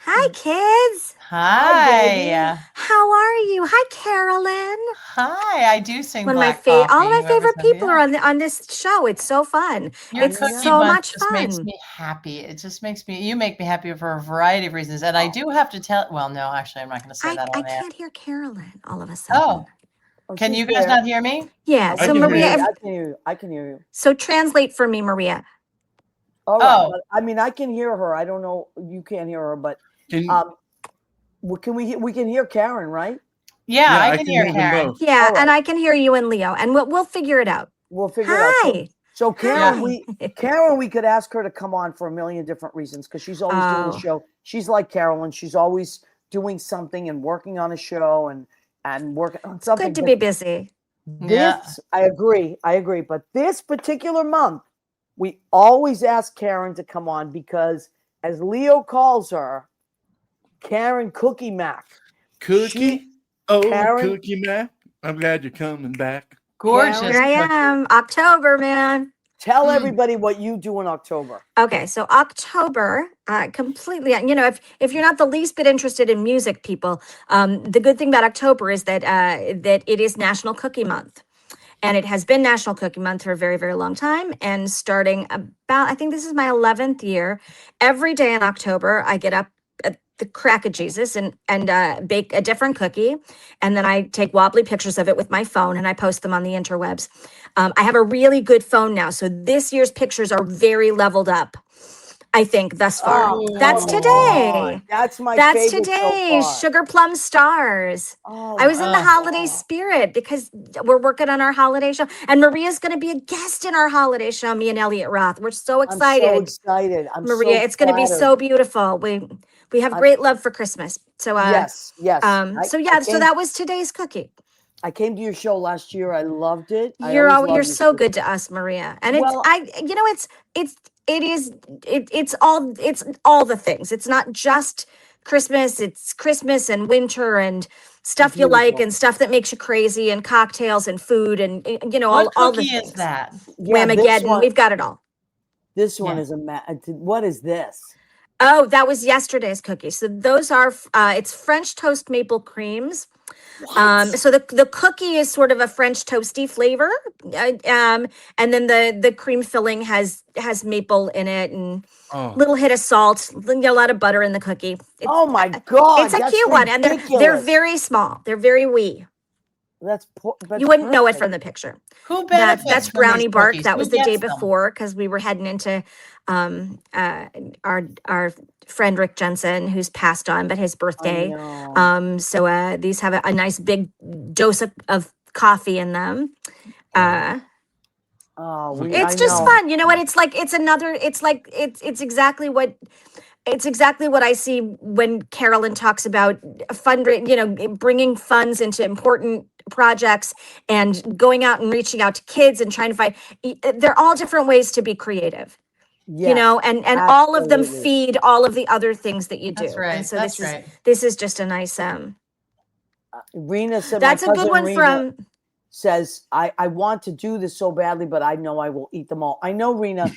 Hi, kids. baby. Hi. How are you? Hi, Carolyn. Hi. I do sing One of my Black Coffee. all of my Whoever's favorite on people the are air. on this show. It's so fun. Your It's cookie so month much just makes fun. me happy. It just makes me, you make me happy for a variety of reasons. And I do have to tell, well, no, actually, I'm not going to say that I on air. can't hear Carolyn all of a sudden. Oh, can she's you guys there. not hear me? Yeah. I So can hear Maria, you. I can hear you. I can hear you. so translate for me, Maria. All right. Oh. But, I mean, I can hear her. I don't know. You can't hear her, but Can we can hear Karen, right? Yeah, yeah, I can hear them Karen. both. Yeah, All right. and I can hear you and Leo, and we'll figure it out. We'll figure it out. Hi. So Karen, Hi. Karen, we could ask her to come on for a million different reasons because she's always doing Oh. the show. She's like Carolyn. She's always doing something and working on a show and working on something. Good to But be busy. Yeah. I agree. But this particular month, we always ask Karen to come on because, as Leo calls her, Karen Cookie Mack. Cookie, Karen- Cookie Mac. I'm glad you're coming back. Gorgeous. Here I cookie. am, October, man. Tell everybody what you do in October. Okay, so October, completely. If you're not the least bit interested in music, people, the good thing about October is that that it is National Cookie Month, and it has been National Cookie Month for a very, very long time. And starting about, I think this is my 11th year. Every day in October, I get up at the crack of Jesus and bake a different cookie, and then I take wobbly pictures of it with my phone and I post them on the interwebs. I have a really good phone now, so this year's pictures are very leveled up. I think, thus far. Oh, That's come today. on. That's my That's favorite so today. far. Sugar Plum Stars. Oh I was my in the holiday God. spirit because we're working on our holiday show. And Maria's going to be a guest in our holiday show, me and Elliot Roth. We're so I'm so excited. excited. I'm Maria, so it's going to be flattered. so beautiful. We have I'm, great love for Christmas. So yes, yes. so that was today's cookie. I came to your show last year. I loved it. I always You're love your so show. good to us, Maria. And Well, it's all the things. It's not just Christmas, it's Christmas and winter and stuff you like beautiful. and stuff that makes you crazy and cocktails and food and What all the cookie is things. that? Yeah, Whamageddon, we've got it all. this one Yeah. is what is this? Oh, that was yesterday's cookie. So those are it's French toast maple creams. What? So the cookie is sort of a French toasty flavor, and then the cream filling has maple in it and Oh, little hit of salt, a lot of butter in the cookie. Oh my God, It's a that's cute one, and they're ridiculous. very small. They're very wee. That's You wouldn't know it perfect. from the picture. Who benefits That's from brownie these bark. cookies? That Who was the day gets them? before because we were heading into our friend Rick Jensen, who's passed on, but his I birthday. know. So these have a nice big dose of coffee in them. Oh, It's I just know. fun. You know what? It's exactly what I see when Carolyn talks about bringing funds into important projects and going out and reaching out to kids and trying to find, they're all different ways to be creative, Yes, and all of them absolutely. feed all of the other things that you do. That's right. And so That's right. this is just a nice, Rena said, that's my a good cousin one Rena from, says, I want to do this so badly, but I know I will eat them all. I know, Rena.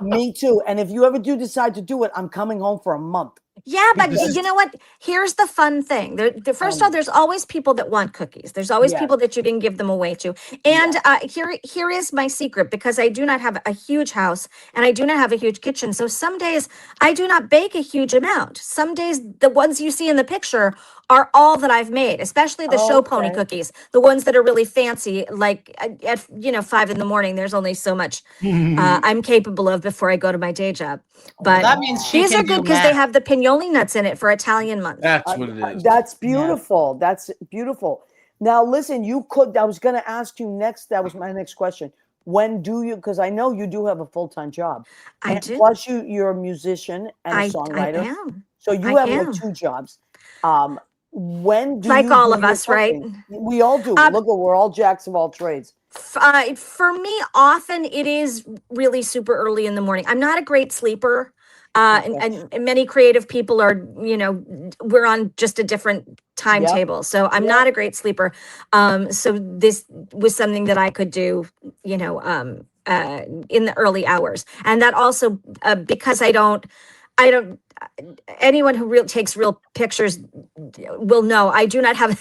Me too. And if you ever do decide to do it, I'm coming home for a month. yeah, but Because- you know what? Here's the fun thing. First of all, there's always people that want cookies. There's always Yes. people that you can give them away to. And here is my secret, because I do not have a huge house and I do not have a huge kitchen. So some days I do not bake a huge amount. Some days the ones you see in the picture are all that I've made, especially the show pony Okay. cookies, the ones that are really fancy. Like at 5 a.m, there's only so much I'm capable of before I go to my day job. But That means she these can are good do because they math. have the pignoli nuts in it for Italian month. that's what it is. That's beautiful. That's beautiful. Now, listen, I was going to ask you next. That was my next question. When do you, because I know you do have a full-time job. I And do. Plus you're a musician and a I songwriter. am. So you I have am. like 2 jobs. When do Like you all do of your us, right? cooking? We all do. Look, we're all jacks of all trades. For me, often it is really super early in the morning. I'm not a great sleeper. And many creative people are, we're on just a different timetable. So I'm not a great sleeper. So this was something that I could do, in the early hours. And that also, because I don't, anyone who takes real pictures will know I do not have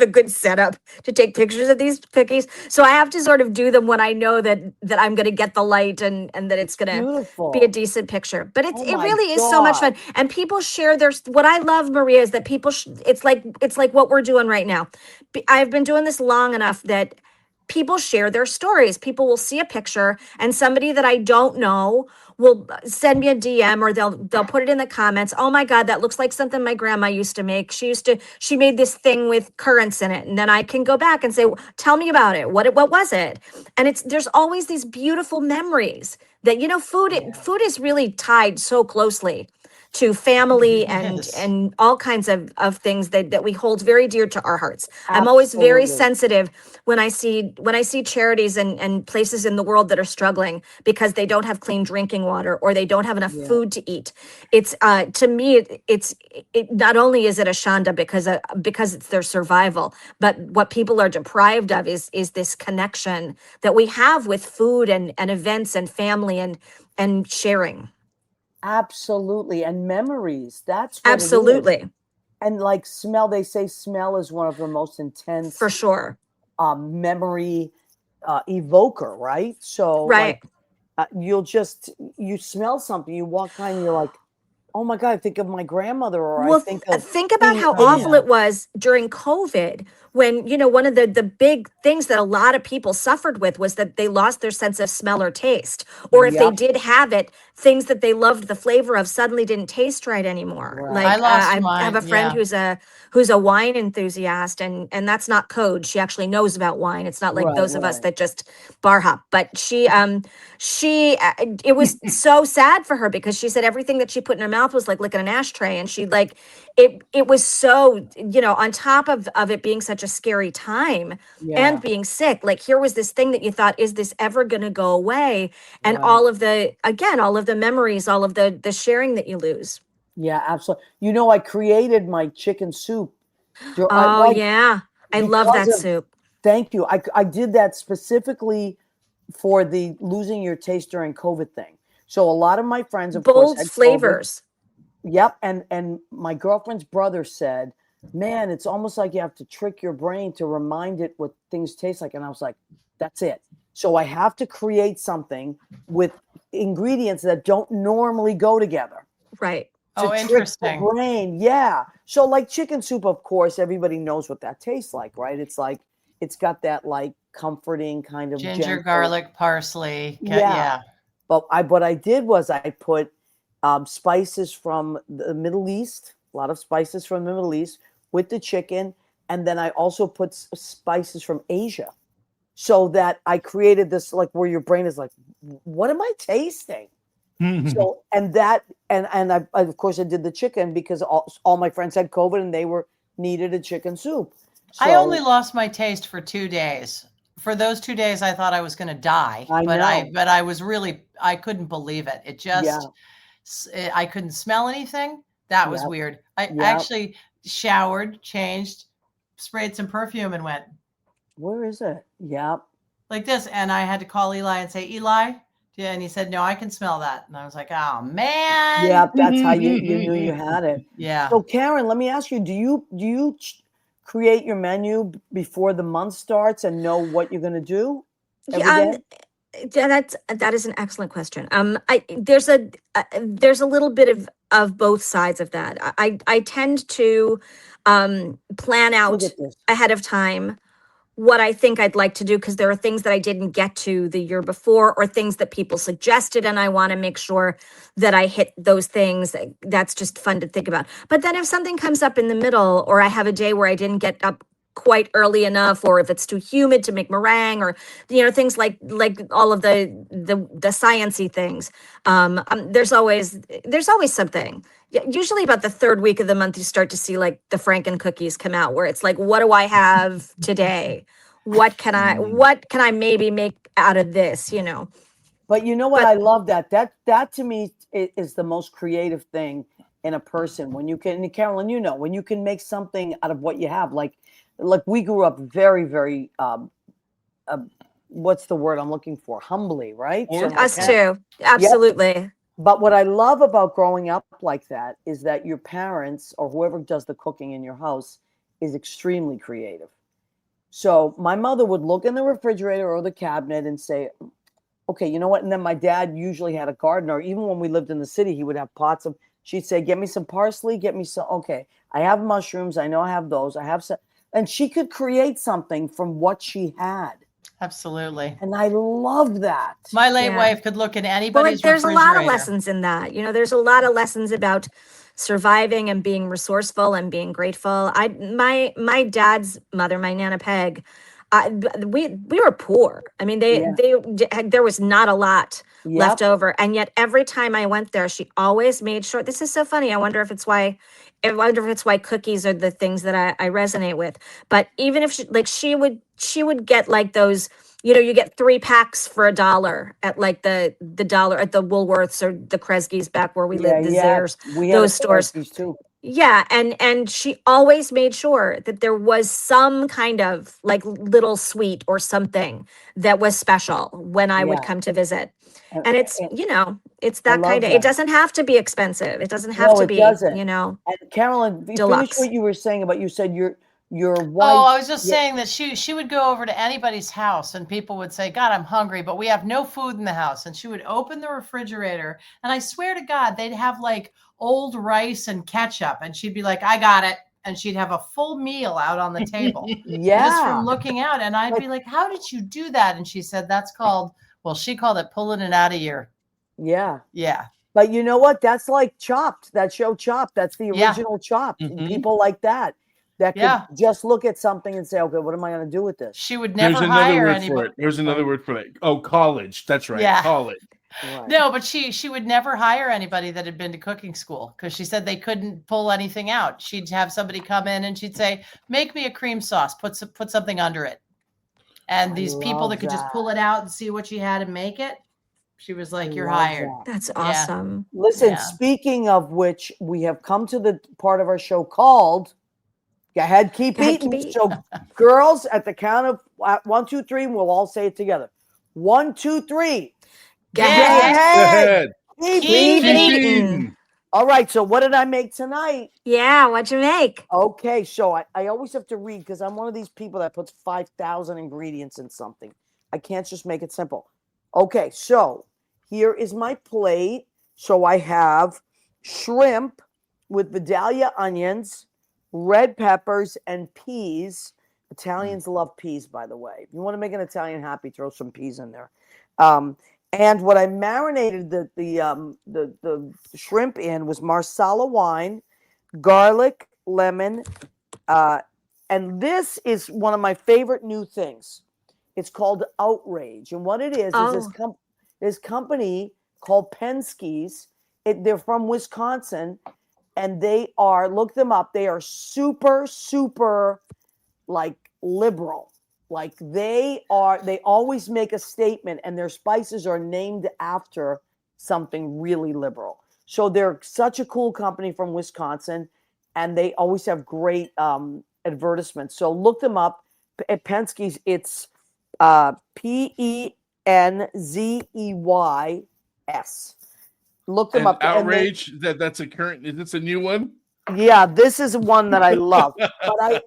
a good setup to take pictures of these cookies. So I have to sort of do them when I know that I'm going to get the light and that it's going to Beautiful. be a decent picture. But it my really is so much God. fun. And people share what I love, Maria, is that people, it's like what we're doing right now. I've been doing this long enough that people share their stories. People will see a picture and somebody that I don't know will send me a DM or they'll put it in the comments. Oh my God, that looks like something my grandma used to make. She made this thing with currants in it. And then I can go back and say, tell me about it. What was it? And there's always these beautiful memories that, food is really tied so closely to family Yes. and all kinds of things that we hold very dear to our hearts. I'm always very Absolutely. sensitive when I see charities and places in the world that are struggling because they don't have clean drinking water or they don't have enough food to eat. It's to me it not only is it a shanda because it's their survival, but what people are deprived of is this connection that we have with food and events and family and sharing. Absolutely. And memories. That's what it is. Absolutely, And like smell, they say smell is one of the most intense for sure. memory evoker, right? So Right. like, you smell something, you walk by and you're like, oh my God, I think of my grandmother, or I Well, think of think about being how in- awful it was during COVID when, one of the big things that a lot of people suffered with was that they lost their sense of smell or taste. Or if they Yep. did have it, things that they loved the flavor of suddenly didn't taste right anymore. Right. Like I lost I have mine, a friend yeah. who's a wine enthusiast, and that's not code. She actually knows about wine. It's not like Right, those of us right. that just bar hop. But it was so sad for her because she said everything that she put in her mouth was like licking an ashtray, and she like it was so, on top of it being such a scary time Yeah, and being sick, like here was this thing that you thought, is this ever going to go away? And right. all of the memories, all of the sharing that you lose. Yeah, absolutely. I created my chicken soup. Oh yeah, I love Because that of, soup. thank you. I did that specifically for the losing your taste during COVID thing. So a lot of my friends, of course, Bold had COVID. flavors. Yep. And my girlfriend's brother said, man, it's almost like you have to trick your brain to remind it what things taste like. And I was like, that's it. So I have to create something with ingredients that don't normally go together Right. to Oh, trick the interesting. brain. Yeah. So like chicken soup, of course, everybody knows what that tastes like, right? It's like, it's got that like comforting kind of Ginger, gentle. garlic, parsley. Yeah. Yeah. But what I did was I put spices from the Middle East, a lot of spices from the Middle East with the chicken. And then I also put spices from Asia, so that I created this, like, where your brain is like, what am I tasting? So, and I of course I did the chicken because all my friends had COVID and they needed a chicken soup. I only So lost my taste for 2 days. For those 2 days, I thought I was going to die, I but know. I was really, I couldn't believe it. It Yeah. just, I couldn't smell anything. That was Yeah. weird. I Yeah. actually showered, changed, sprayed some perfume and went Where is it? Yeah. like this. And I had to call Eli and say, Eli, yeah. And he said, no, I can smell that. And I was like, oh man. Yeah. That's how you knew you had it. Yeah. So Karen, let me ask you, do you create your menu before the month starts and know what you're going to do every Yeah, day? that is an excellent question. There's a little bit of both sides of that. I tend to plan Look out at this. ahead of time what I think I'd like to do, because there are things that I didn't get to the year before, or things that people suggested, and I want to make sure that I hit those things. That's just fun to think about. But then if something comes up in the middle, or I have a day where I didn't get up quite early enough, or if it's too humid to make meringue, or things like all of the sciencey things, there's always something. Usually about the third week of the month, you start to see like the Franken cookies come out, where it's like, what do I have today? What can I maybe make out of this? But you know what? But I love that. That to me is the most creative thing in a person, when you can, and Carolyn, when you can make something out of what you have. Like we grew up very, very, what's the word I'm looking for? Humbly, right? So my us parents, too, absolutely. but what I love about growing up like that is that your parents or whoever does the cooking in your house is extremely creative. So my mother would look in the refrigerator or the cabinet and say, okay, you know what? And then my dad usually had a garden, or even when we lived in the city, he would have pots of, she'd say, get me some parsley, get me some, okay, I have mushrooms. I know I have those. I have some, and she could create something from what she had. Absolutely. And I loved that. My late Yeah. wife could look in anybody's there's a refrigerator. lot of lessons in that. There's a lot of lessons about surviving and being resourceful and being grateful. My dad's mother, my Nana Peg, we were poor. I mean, there was not a lot left over, and yet every time I went there, she always made sure. This is so funny. I wonder if it's why cookies are the things that I resonate with. But even if she would get like those. You get 3 packs for $1 at like the dollar at the Woolworths or the Kresge's back where we lived, the Zehrs, we had those stores. too. Yeah, and she always made sure that there was some kind of like little sweet or something that was special when I would come to visit. And it's it's that kind of. It doesn't have to be expensive. It doesn't have to be. Doesn't. And Carolyn, deluxe. finish what you were saying about. You said your wife. Oh, I was just saying that she would go over to anybody's house and people would say, God, I'm hungry, but we have no food in the house. And she would open the refrigerator, and I swear to God, they'd have like old rice and ketchup, and she'd be like, I got it. And she'd have a full meal out on the table. Just from looking out. And I'd be like, how did you do that? And she said, she called it pulling it out of your Yeah. Yeah. But you know what? That's like Chopped, that show Chopped. That's the Yeah. original Chopped. Mhm. People like that could Yeah. just look at something and say, okay, what am I going to do with this? She would There's never another hire word anybody. for it. There's another word for it. Oh, college. That's right. Yeah. College. Right. No, but she would never hire anybody that had been to cooking school because she said they couldn't pull anything out. She'd have somebody come in and she'd say, "Make me a cream sauce. Put something under it." And I these people love that could just that. pull it out and see what she had and make it, she was like, I "You're love hired." that. That's Yeah. awesome. Listen, Yeah. speaking of which, we have come to the part of our show called Go Ahead, Keep Go ahead, Eating. keep eating. So, girls, at the count of 1, 2, 3, we'll all say it together. 1, 2, 3. Go Go ahead. Ahead. Keep Keep eating. eating. All right. So, what did I make tonight? Yeah, what'd you make? Okay. So, I always have to read because I'm one of these people that puts 5,000 ingredients in something. I can't just make it simple. Okay. So, here is my plate. So, I have shrimp with Vidalia onions, red peppers, and peas. Italians love peas, by the way. If you want to make an Italian happy, throw some peas in there. And what I marinated the shrimp in was Marsala wine, garlic, lemon, and this is one of my favorite new things. It's called Outrage, and what it is this Oh. this company called Penske's. They're from Wisconsin, and they are, look them up. They are super like liberal. Like they always make a statement, and their spices are named after something really liberal. So they're such a cool company from Wisconsin, and they always have great advertisements. So look them up at Penske's. It's Penzeys. Look them And up. Outrage. That's a current. Is this a new one? Yeah, this is one that I love.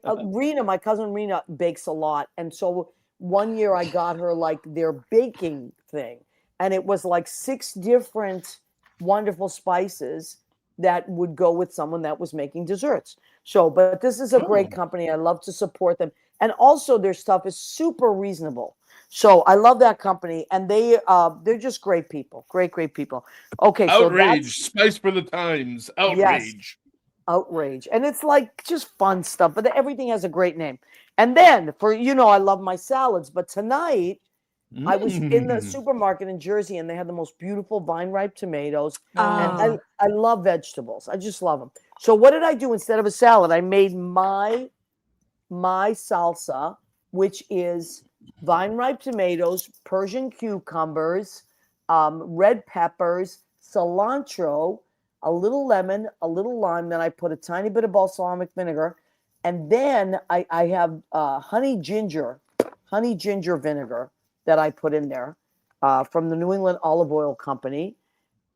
But Rena, my cousin Rena, bakes a lot, and so one year I got her like their baking thing, and it was like 6 different wonderful spices that would go with someone that was making desserts. So, but this is a great company. I love to support them, and also their stuff is super reasonable. So I love that company, and they're just great people, great people. Okay, so Outrage, spice for the times. Outrage. Outrage, and it's like just fun stuff, but everything has a great name. And then I love my salads, but tonight I was in the supermarket in Jersey, and they had the most beautiful vine ripe tomatoes. And I love vegetables. I just love them. So what did I do instead of a salad? I made my salsa, which is vine ripe tomatoes, Persian cucumbers, red peppers, cilantro, a little lemon, a little lime. Then I put a tiny bit of balsamic vinegar, and then I have honey ginger vinegar that I put in there from the New England Olive Oil Company,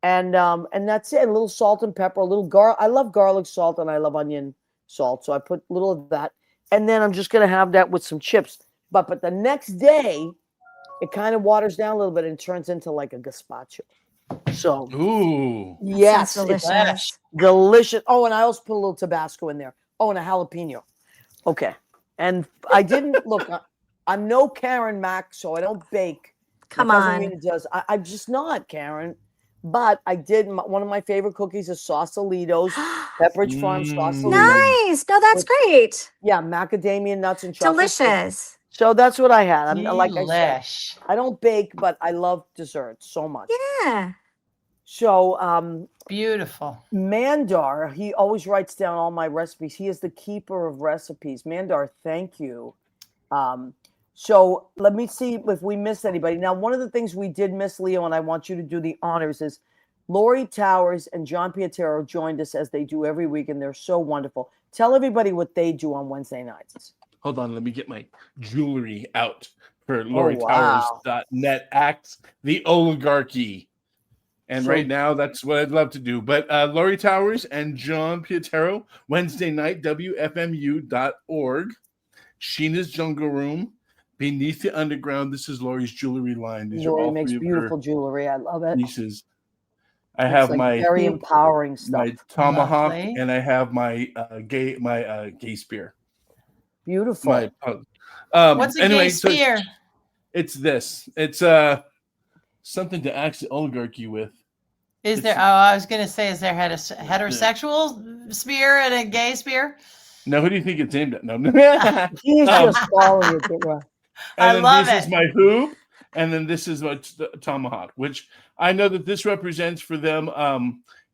and that's it. A little salt and pepper, a little I love garlic salt, and I love onion salt, so I put a little of that, and then I'm just gonna have that with some chips. But the next day, it kind of waters down a little bit and turns into like a gazpacho. So, ooh, yes, sounds delicious. it's delicious. Oh, and I also put a little Tabasco in there. Oh, and a jalapeno. Okay, and I didn't look. I'm no Karen Mack, so I don't bake. Come My cousin on. Rena does. I'm just not Karen. But I did. One of my favorite cookies is Sausalitos, Pepperidge Farm Sausalitos. Nice. No, that's great. Yeah, macadamia nuts and chocolate. Delicious. So that's what I had. Like I said, Delish. I don't bake, but I love desserts so much. Yeah. So Beautiful. Mandar, he always writes down all my recipes. He is the keeper of recipes. Mandar, thank you. So let me see if we missed anybody. Now, one of the things we did miss, Leo, and I want you to do the honors, is Lori Towers and John Pietero joined us as they do every week, and they're so wonderful. Tell everybody what they do on Wednesday nights. Hold on, let me get my jewelry out for wow. LoriTowers.net. Acts the oligarchy. And right now, that's what I'd love to do. But Lori Towers and John Pietero, Wednesday night, WFMU.org. Sheena's Jungle Room, Beneath the Underground. This is Lori's jewelry line. These Lori are all makes three of beautiful her jewelry. I love it. pieces. I It's have like my very empowering stuff. my tomahawk, Lovely. and I have my gay spear. Beautiful. My What's a anyway, gay so spear? it's this. It's something to axe the oligarchy with. Is there? Oh, I was going to say, is there heterosexual spear and a gay spear? No, who do you think it's aimed at? No. He's just following it. Right. And I then love this it. is my hoop, and then this is my tomahawk, which I know that this represents for them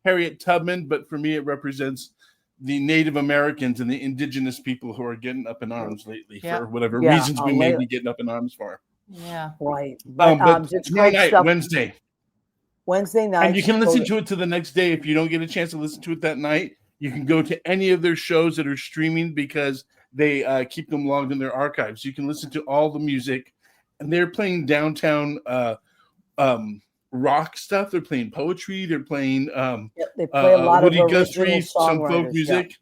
Harriet Tubman, but for me it represents the Native Americans and the indigenous people who are getting up in arms lately for whatever reasons we may be getting up in arms for. Yeah. Right. But it's tomorrow great night, stuff. Wednesday night. And you can listen to it to the next day. If you don't get a chance to listen to it that night, you can go to any of their shows that are streaming because they keep them logged in their archives. You can listen to all the music, and they're playing downtown rock stuff. They're playing poetry. They're playing they play a lot Woody of Guthrie, some folk songwriters, music.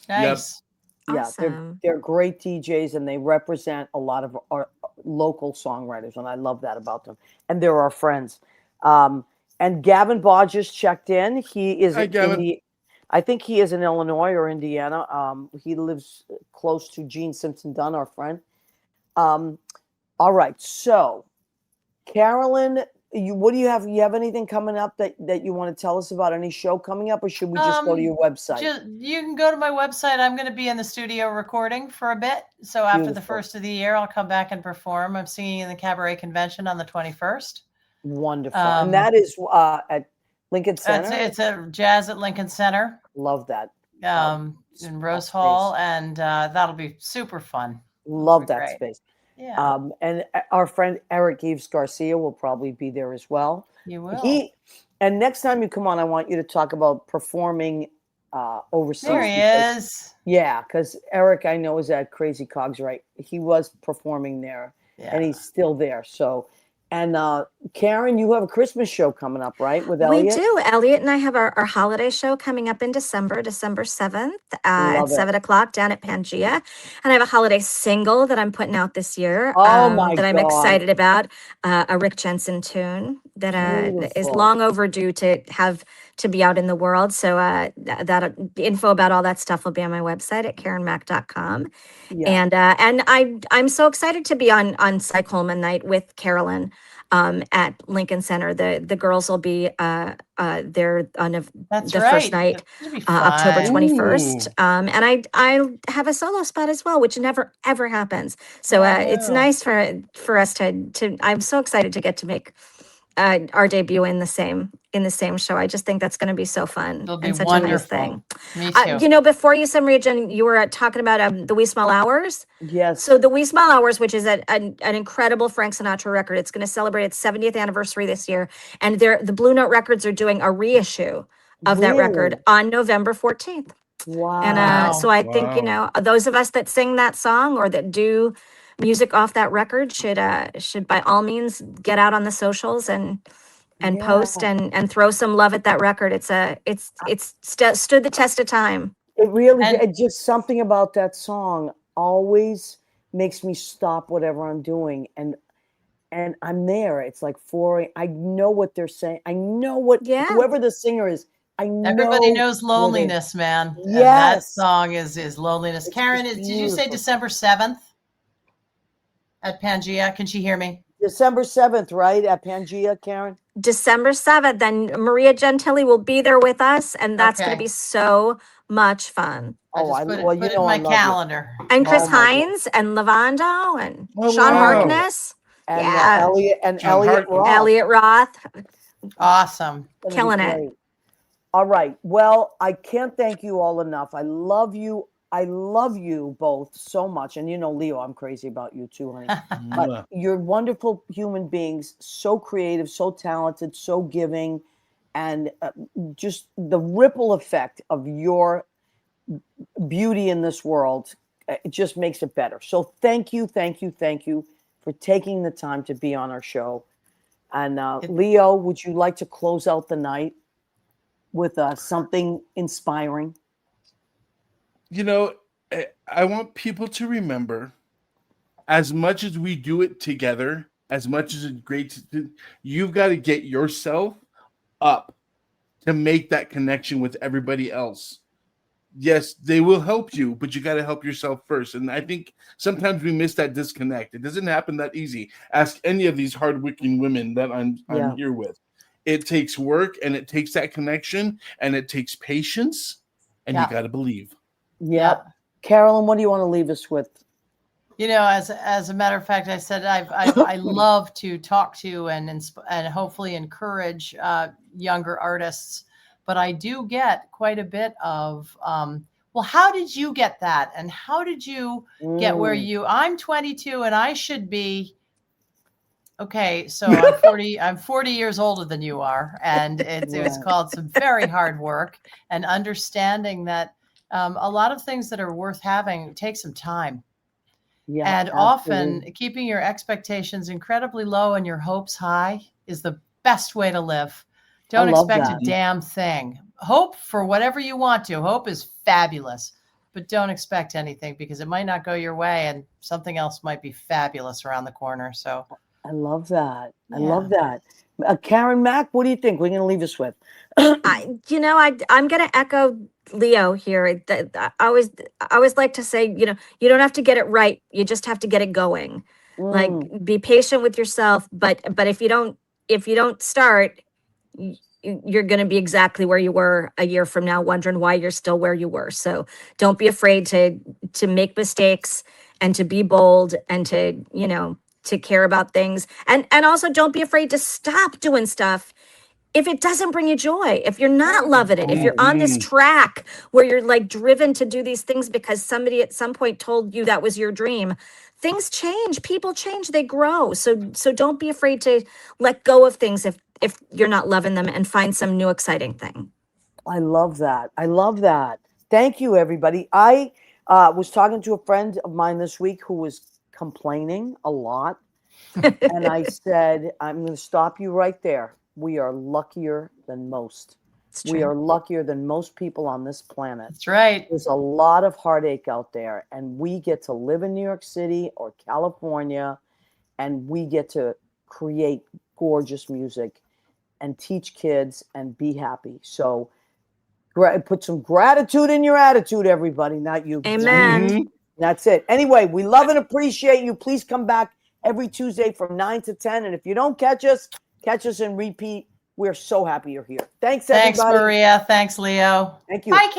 Nice. Yeah, Awesome. they're great DJs, and they represent a lot of our local songwriters, and I love that about them. And they're our friends. And Gavin Baugh just checked in. He is I think he is in Illinois or Indiana. He lives close to Gene Simpson Dunn, our friend. All right, so Carolyn, what do you have? You have anything coming up that you want to tell us about? Any show coming up, or should we just go to your website? You can go to my website. I'm going to be in the studio recording for a bit. So after the first of the year, I'll come back and perform. I'm singing in the Cabaret Convention on the 21st. Wonderful. And that is at Lincoln Center? It's a jazz at Lincoln Center. Love that. In Rose Hall, and that'll be super fun. Love that space. Yeah. And our friend Eric Eves Garcia will probably be there as well. You will. And next time you come on, I want you to talk about performing overseas. There he is. Yeah, because Eric, I know, is at Crazy Cogs, right? He was performing there, and he's still there. So, and Karen, you have a Christmas show coming up, right? With Elliot? We do. Elliot and I have our holiday show coming up in December 7th at 7 o'clock down at Pangea. And I have a holiday single that I'm putting out this year that I'm excited about, a Rick Jensen tune that is long overdue to be out in the world. So that info about all that stuff will be on my website at KarenMack.com. Yeah. And I'm so excited to be on Cy Coleman night with Carolyn at Lincoln Center. The girls will be there on the first night, October 21st. And I have a solo spot as well, which never ever happens. So it's nice for us to I'm so excited to get to make our debut in the same show. I just think that's going to be so fun. It'll be and such wonderful. a nice thing. Me too. Before you, Maria Jen, you were talking about the Wee Small Hours. Yes. So the Wee Small Hours, which is an incredible Frank Sinatra record, it's going to celebrate its 70th anniversary this year, and the Blue Note Records are doing a reissue of that record on November 14th. Wow. And so I think those of us that sing that song or that do music off that record should by all means get out on the socials and post and throw some love at that record. It's stood the test of time. It really just something about that song always makes me stop whatever I'm doing and I'm there. It's like I know what they're saying. I know what whoever the singer is. Everybody knows Loneliness, man. Yes. And that song is Loneliness. It's Karen, did you say December 7th? At Pangea, can she hear me? December 7th, right? At Pangea, Karen? December 7th. Then Maria Gentili will be there with us, and that's going to be so much fun. Put it in my calendar. And Chris Hines and Lavando and Sean Harkness. And Elliot Roth. Elliot Roth. Awesome. Killing it. All right. Well, I can't thank you all enough. I love you. I love you both so much. And Leo, I'm crazy about you too, honey. But you're wonderful human beings, so creative, so talented, so giving. And just the ripple effect of your beauty in this world, it just makes it better. So thank you for taking the time to be on our show. And Leo, would you like to close out the night with something inspiring? I want people to remember, as much as we do it together, as much as it's great to do, you've got to get yourself up to make that connection with everybody else. Yes, they will help you, but you got to help yourself first. And I think sometimes we miss that disconnect. It doesn't happen that easy. Ask any of these hardworking women that I'm here with. it takes work, and it takes that connection, and it takes patience, and you got to believe. Yeah. Carolyn, what do you want to leave us with? You know, as a matter of fact, I said I love to talk to and hopefully encourage younger artists, but I do get quite a bit of well, how did you get that, and how did you get where I'm 22 and I should be. Okay, so I'm 40. I'm 40 years older than you are, and it's called some very hard work and understanding that a lot of things that are worth having take some time. Yeah, and often keeping your expectations incredibly low and your hopes high is the best way to live. Don't expect a damn thing. Hope for whatever you want to. Hope is fabulous, but don't expect anything because it might not go your way and something else might be fabulous around the corner. So I love that. I love that. Karen, Mack, what do you think? We're going to leave us with. I'm going to echo Leo here. I always like to say, you don't have to get it right. You just have to get it going. Like, be patient with yourself. But if you don't start, you're going to be exactly where you were a year from now, wondering why you're still where you were. So don't be afraid to make mistakes and to be bold and to care about things. And also don't be afraid to stop doing stuff if it doesn't bring you joy, if you're not loving it, if you're on this track where you're like driven to do these things because somebody at some point told you that was your dream. Things change, people change, they grow. So don't be afraid to let go of things if you're not loving them and find some new exciting thing. I love that. I love that. Thank you, everybody. I was talking to a friend of mine this week who was complaining a lot. And I said, I'm going to stop you right there. We are luckier than most. We are luckier than most people on this planet. That's right. There's a lot of heartache out there, and we get to live in New York City or California, and we get to create gorgeous music and teach kids and be happy. So put some gratitude in your attitude, everybody, not you. Amen. That's it. Anyway, we love and appreciate you. Please come back every Tuesday from 9 to 10. And if you don't catch us and repeat. We're so happy you're here. Thanks, everybody. Thanks, Maria. Thanks, Leo. Thank you. Bye,